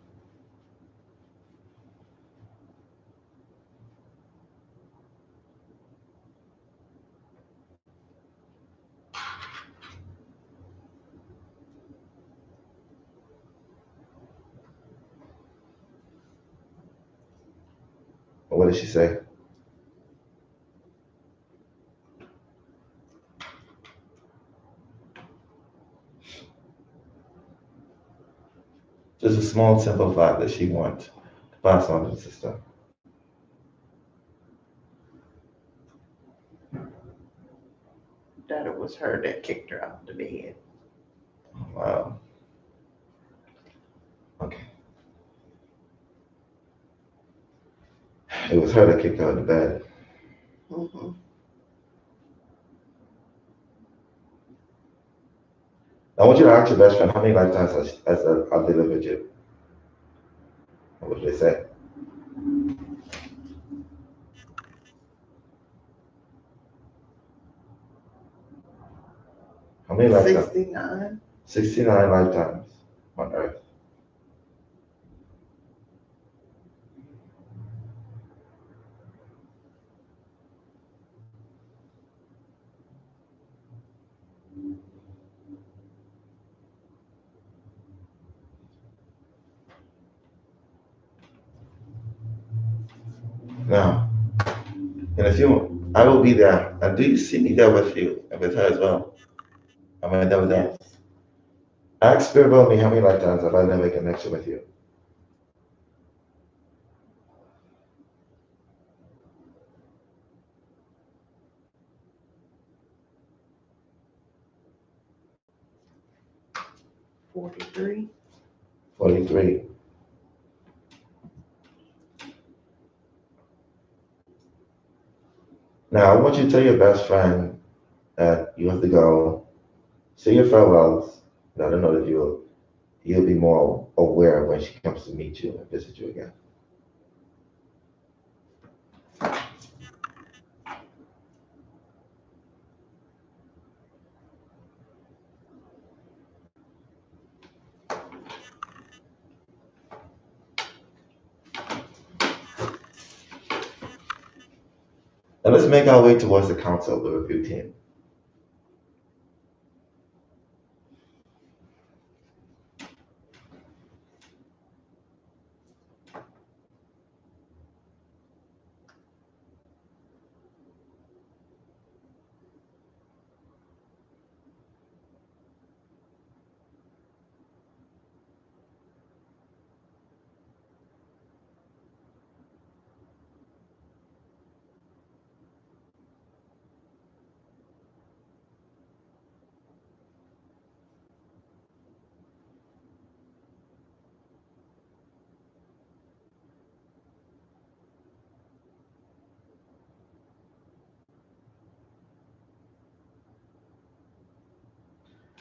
What did she say? Just a small, simple fact that she wants to pass on to the sister. That it was her that kicked her out the bed. Wow. Okay. It was her that kicked her out of bed. Mm-hmm. I want you to ask your best friend how many lifetimes have they lived with you? What did they say? How many lifetimes? 69. 69 lifetimes on Earth. Now, in a few, I will be there. And do you see me there with you and with her as well? Am I there with them? Yes. Ask Spirit about me how many lifetimes have I never made a connection with you? $43. 43. Now, I want you to tell your best friend that you have to go, say your farewells, let her know that you'll be more aware when she comes to meet you and visit you again. Now let's make our way towards the council, the review team.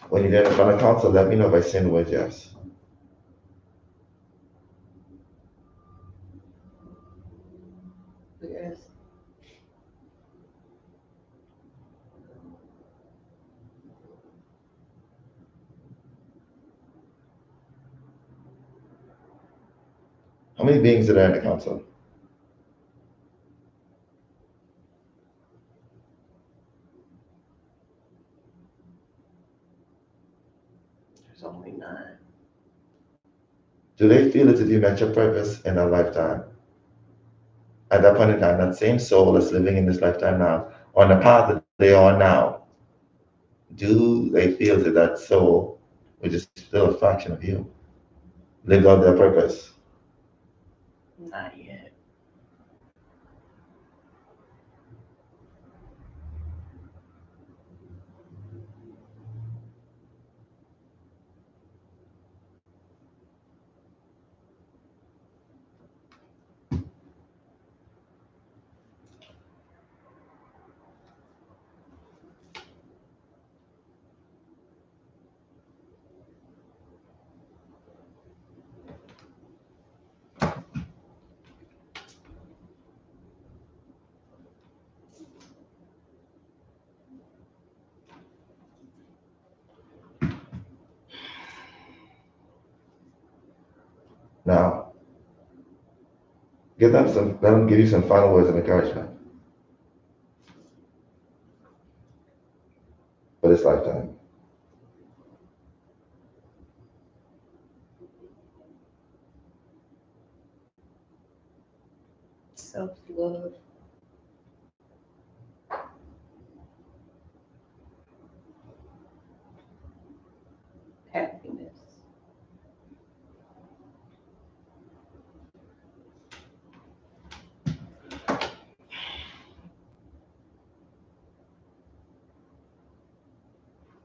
When you're there in front of council, let me know by saying the word yes. Yes. How many beings are there in the council? There's only 9. Do they feel as if you met your purpose in a lifetime? At that point in time, that same soul that's living in this lifetime now, on the path that they are on now, do they feel that that soul, which is still a fraction of you, lived out their purpose? Not yet. Now, let them give you some final words of encouragement for this lifetime. Self-love. Happiness.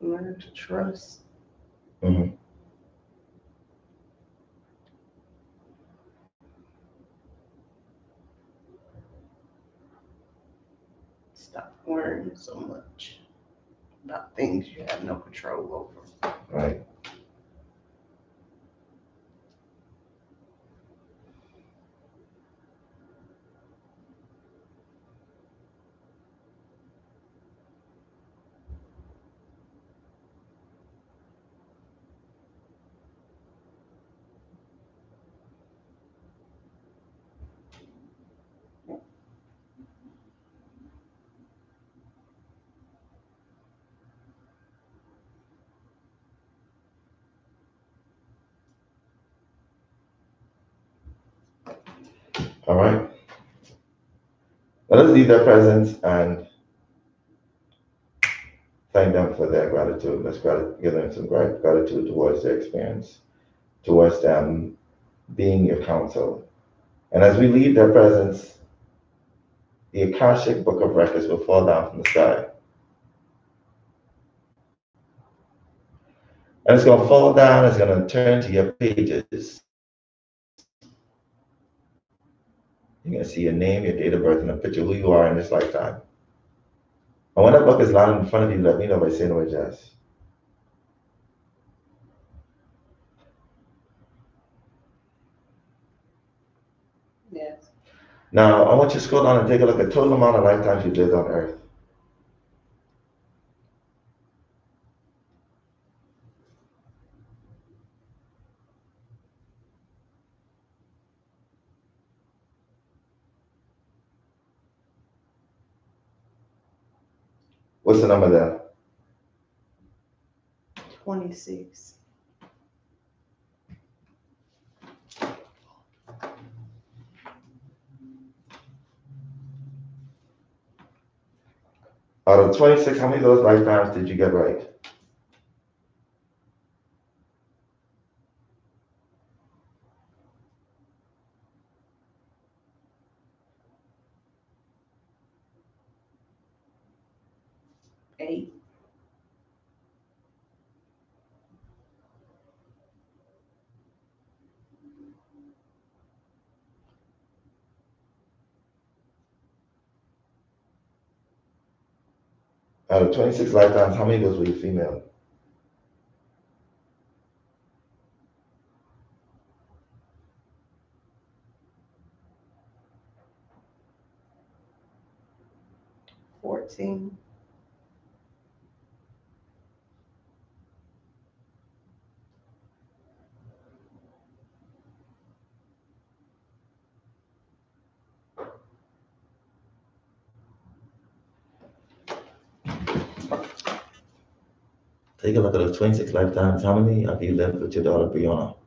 Learn to trust. Mhm. Stop worrying so much about things you have no control over. Right. All right. Now let's leave their presence and thank them for their gratitude. Give them some gratitude towards their experience, towards them being your counsel. And as we leave their presence, the Akashic Book of Records will fall down from the sky. And it's going to fall down, it's going to turn to your pages. You're going to see your name, your date of birth, and a picture of who you are in this lifetime. And when that book is lying in front of you, let me know by saying the word yes. Yes. Now, I want you to scroll down and take a look at the total amount of lifetimes you've lived on Earth. What's the number there? 26. Out of 26, how many of those lifetimes did you get right? Eight. Out of 26 lifetimes, how many of those were you female? 14. Take a look at those 26 lifetimes. How many have you lived with your daughter Brianna?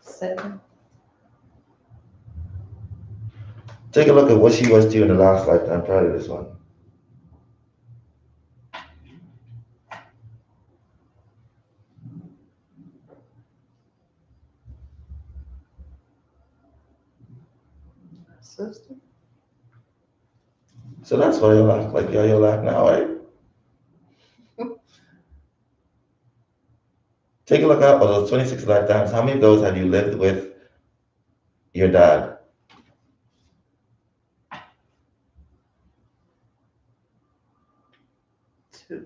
7. Take a look at what she was to you in the last lifetime prior to this one. 'Sister. So that's why you act like you act now, right? Take a look at those 26 lifetimes. How many of those have you lived with your dad? 2.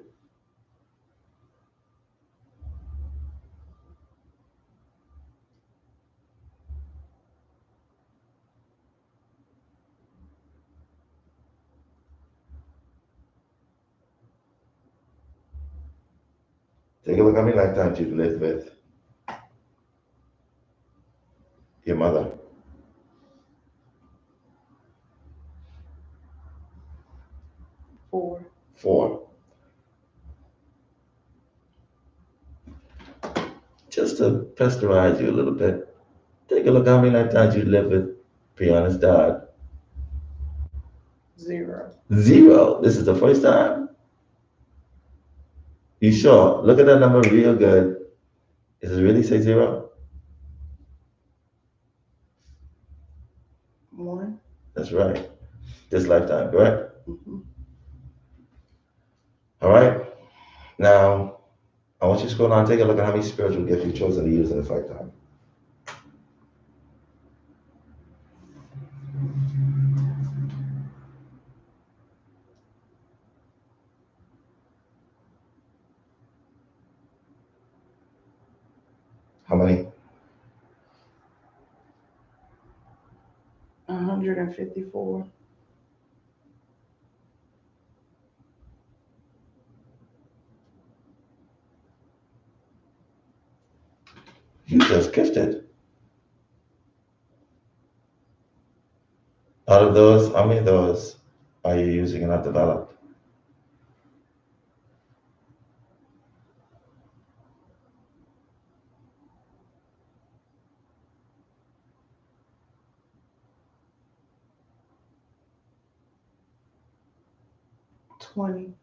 Take a look how many lifetimes you've lived with your mother. 4. 4. Just to pasteurize you a little bit, take a look how many lifetimes you lived with Brianna's dad. 0. 0. This is the first time? You sure? Look at that number real good. Does it really say 0? 1. That's right. This lifetime, correct? Mm-hmm. All right. Now, I want you to scroll down and take a look at how many spiritual gifts you've chosen to use in this lifetime. How many? 154. You just gifted. Out of those, how many of those are you using and not developed? 20.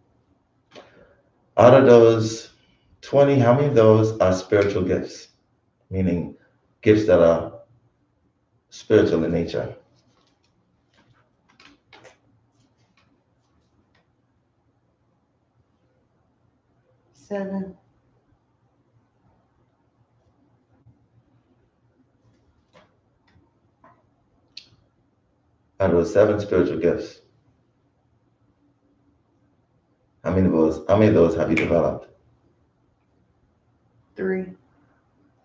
Out of those 20, how many of those are spiritual gifts? Meaning gifts that are spiritual in nature. 7. Out of those 7 spiritual gifts, how many of those have you developed? 3.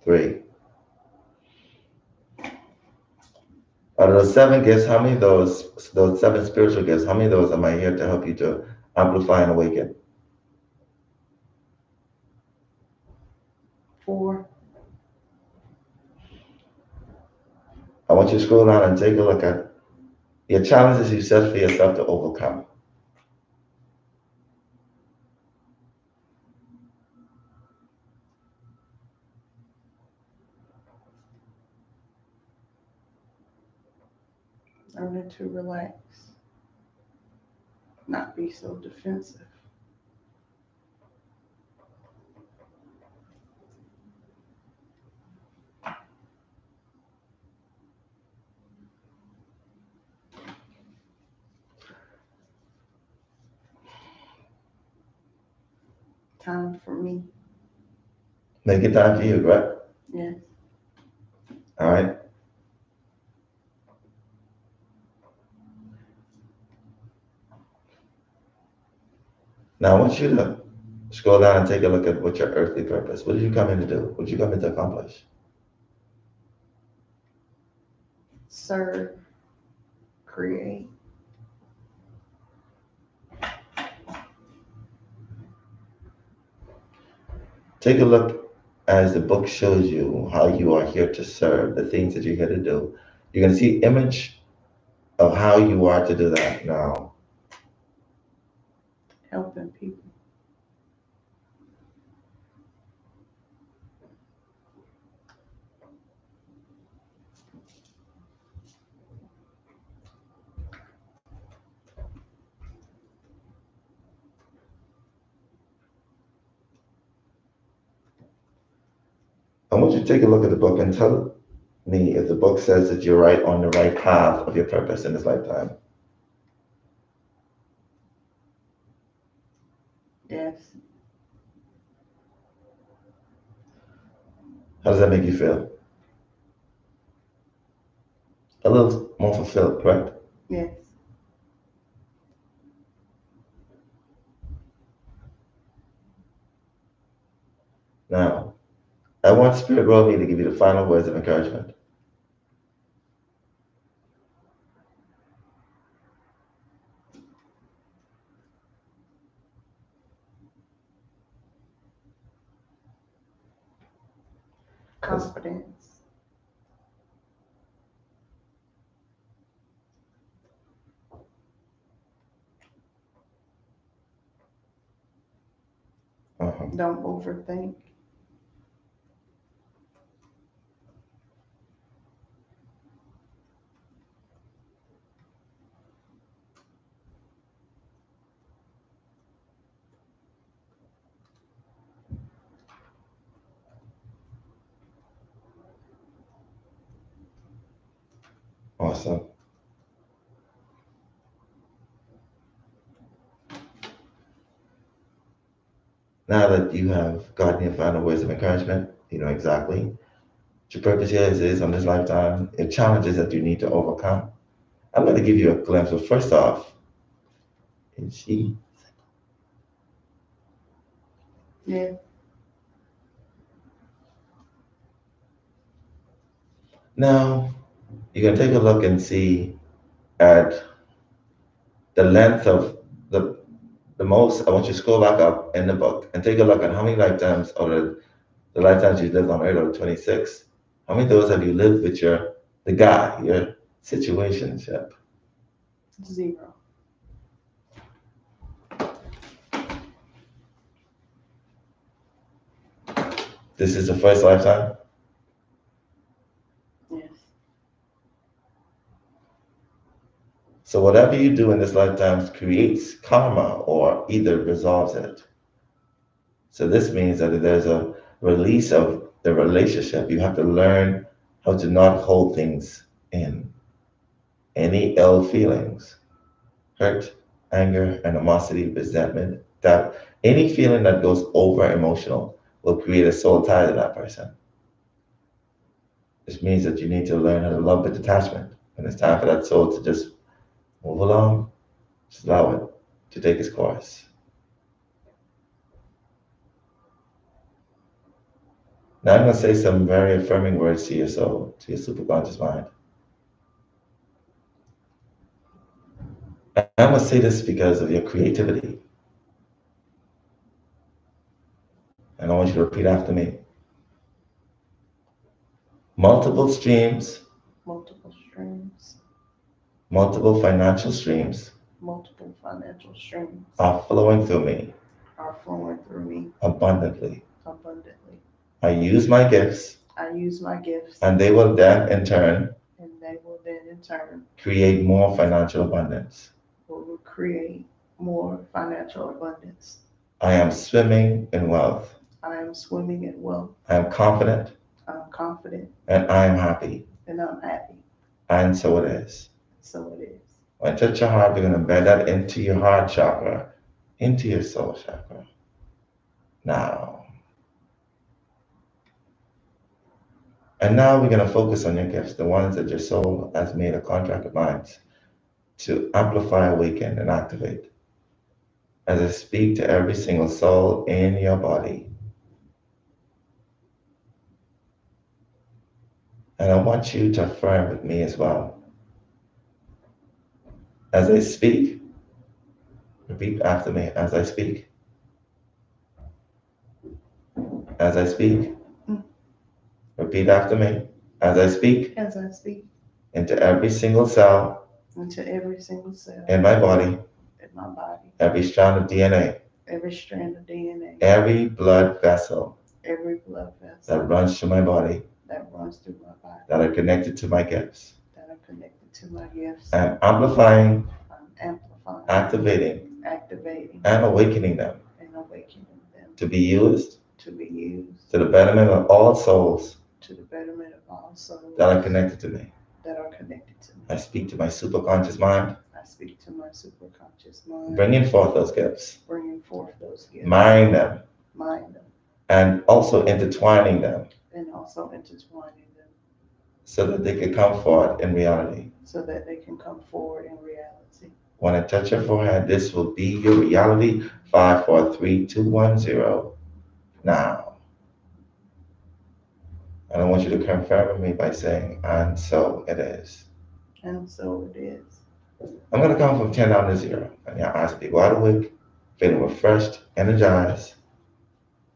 3. Out of those 7 gifts, how many of those 7 spiritual gifts, how many of those am I here to help you to amplify and awaken? 4. I want you to scroll down and take a look at your challenges you set for yourself to overcome. Learning to relax. Not be so defensive. Time for me. Make it time for you, correct? Yes. All right. Now I want you to Scroll down and take a look at what your earthly purpose. What did you come in to do? What did you come in to accomplish? Serve, create. Take a look as the book shows you how you are here to serve, the things that you're here to do. You're going to see image of how you are to do that now. Helping people. I want you to take a look at the book and tell me if the book says that you're right on the right path of your purpose in this lifetime. Yes. How does that make you feel? A little more fulfilled, correct? Yes. Now, I want Spirit World Me to give you the final words of encouragement. Confidence. Uh-huh. Don't overthink. Awesome. Now that you have gotten your final words of encouragement, you know exactly what your purpose here is on this lifetime, the challenges that you need to overcome. I'm going to give you a glimpse. But first off, is she? Yeah. Now, you can take a look and see at the length of the most. I want you to scroll back up in the book and take a look at how many lifetimes or the lifetimes you lived on Earth are 26. How many of those have you lived with the guy, your situationship? 0. This is the first lifetime. Yes. So whatever you do in this lifetime creates karma or either resolves it. So this means that if there's a release of the relationship, you have to learn how to not hold things in. Any ill feelings, hurt, anger, animosity, resentment, doubt, any feeling that goes over emotional will create a soul tie to that person. Which means that you need to learn how to love with detachment. And it's time for that soul to just move along, just allow it to take its course. Now I'm going to say some very affirming words to your soul, to your superconscious mind. I'm going to say this because of your creativity. And I want you to repeat after me. Multiple streams, Multiple streams. multiple financial streams Multiple financial streams are flowing through me are flowing through me abundantly. abundantly. I use my gifts, I use my gifts, and they will then, in turn, and they will then in turn create more financial abundance. will create more financial abundance. I am swimming in wealth. I am swimming in wealth. I am confident, I'm confident, and I am happy. and I'm happy. And so it is. So it is. When I touch your heart, you're going to embed that into your heart chakra, into your soul chakra. Now. And now we're going to focus on your gifts, the ones that your soul has made a contract of minds to amplify, awaken, and activate. as I speak to every single soul in your body. And I want you to affirm with me as well. As I speak, repeat after me. As I speak. As I speak. Repeat after me. As I speak. As I speak into every single cell into every single cell in my body, in my body, every strand of DNA, every strand of DNA, every blood vessel every blood that vessel runs through my body, that runs through my body, that are connected to my gifts. that are connected to my gifts. I'm amplifying, I'm amplifying, activating, activating, and awakening them and awakening them to be used to be used to the betterment of all souls to the betterment of all souls that are connected to me. that are connected to me. I speak to my superconscious mind, I speak to my superconscious mind, bringing forth those gifts, bringing forth those gifts, mind them, them, and also intertwining them and also intertwining them so that they can come forth in reality. so that they can come forward in reality. When I touch your forehead, this will be your reality. 5, 4, 3, 2, 1, 0. Now. And I want you to confirm with me by saying, and so it is. And so it is. I'm going to count from 10 down to 0. And your eyes will be wide awake, feeling refreshed, energized,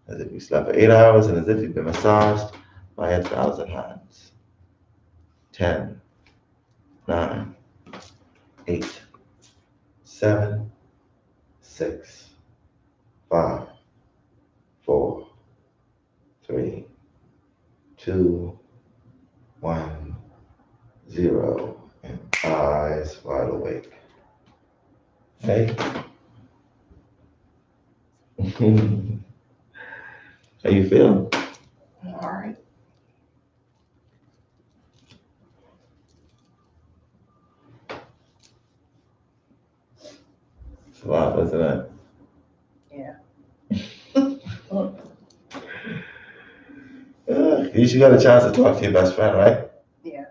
as if you slept for 8 hours and as if you've been massaged by 1,000 hands. 10, 9, 8, 7, 6, 5, 4, 3, 2, 1, 0. And eyes wide awake. Hey. How you feel? All right. It's a lot, isn't it? Yeah. You should got a chance to talk to your best friend, right? Yeah.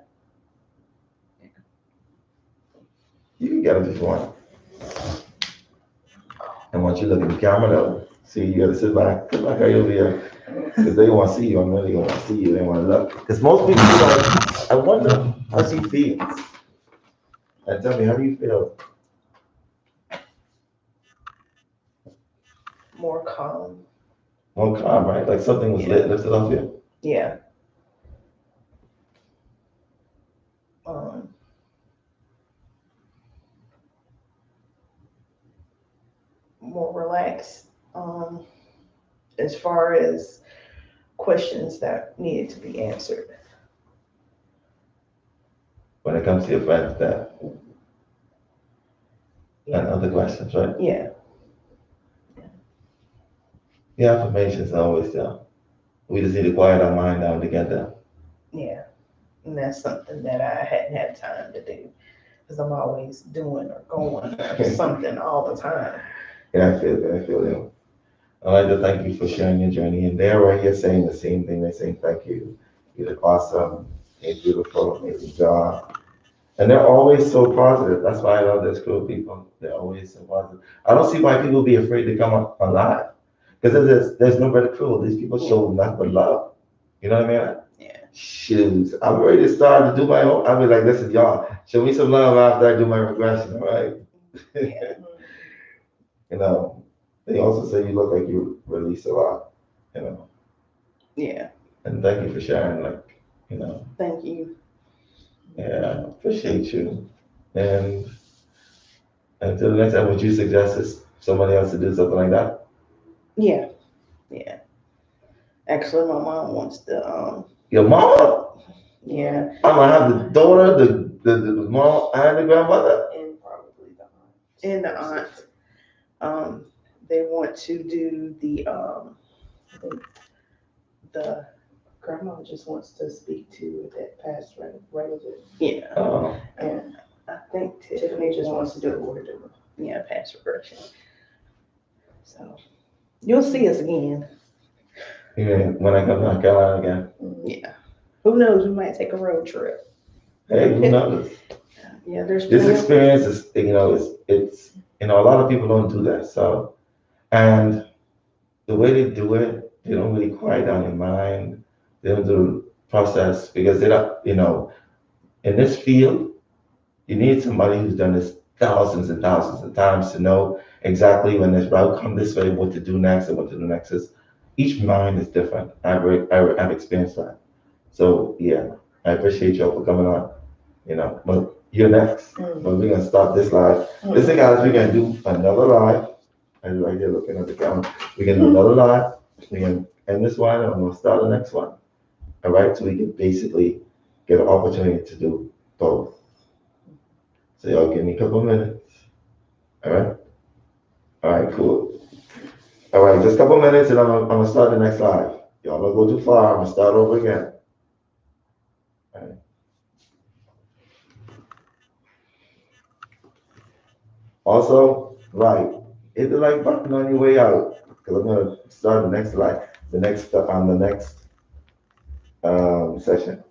You can get it if you want. And once you look at the camera, though, see, you gotta sit back right over here. Because they want to see you. I'm really going to see you. They want to look. Because most people are like, I wonder how she feels. And tell me, how do you feel? More calm. More calm, right? Like something was lifted off you. Yeah. More relaxed. As far as questions that needed to be answered. When it comes to your friends, that and other questions, right? Yeah. The affirmations are always there. We just need to quiet our mind down to get there. Yeah. And that's something that I hadn't had time to do because I'm always doing or going or something all the time. Yeah, I feel that. I feel you. I'd like to thank you for sharing your journey. And they're right here saying the same thing. They're saying thank you. You did awesome. You did beautiful, amazing job. And they're always so positive. That's why I love this group of people. They're always so positive. I don't see why people be afraid to come up alive. Because there's no ridicule. These people show nothing but love. You know what I mean? Yeah. Shoot. I'm ready to start to do my own. I'll be like, listen, y'all, show me some love after I do my regression, all right? Yeah. You know, they also say you look like you release a lot, you know. Yeah. And thank you for sharing, like, you know. Thank you. Yeah, appreciate you. And until the next time, would you suggest is somebody else to do something like that? Yeah. Yeah. Actually, my mom wants to. Your mom? Yeah. I'm gonna have the daughter, the mom, and the grandmother. And probably the aunt. And the aunt. They want to do I think the grandma just wants to speak to that past relative. Yeah. Oh. And I think Tiffany just wants to do a word of past regression. So you'll see us again. Yeah, when I come to North Carolina again. Yeah. Who knows? We might take a road trip. Hey, who knows? Yeah, there's This plenty- experience is, you know, it's A lot of people don't do that. So, and the way they do it, they don't really quiet down your mind. They don't do the process because they don't, in this field, you need somebody who's done this thousands and thousands of times to know exactly when this route come this way, what to do next, and what to do next is. Each mind is different. I've experienced that. So yeah, I appreciate y'all for coming on. But you're next. But we're gonna start this live. Listen, guys, we're gonna do another live. And right there looking at the camera. We're gonna do another live. We're gonna end this one and I'm gonna start the next one. All right, so we can basically get an opportunity to do both. So y'all give me a couple minutes. All right. All right, cool. All right, just a couple minutes and I'm gonna start the next live. Y'all don't go too far. I'm gonna start over again. All right. Also, right, hit the like button on your way out because I'm gonna start the next live, the next on the next session.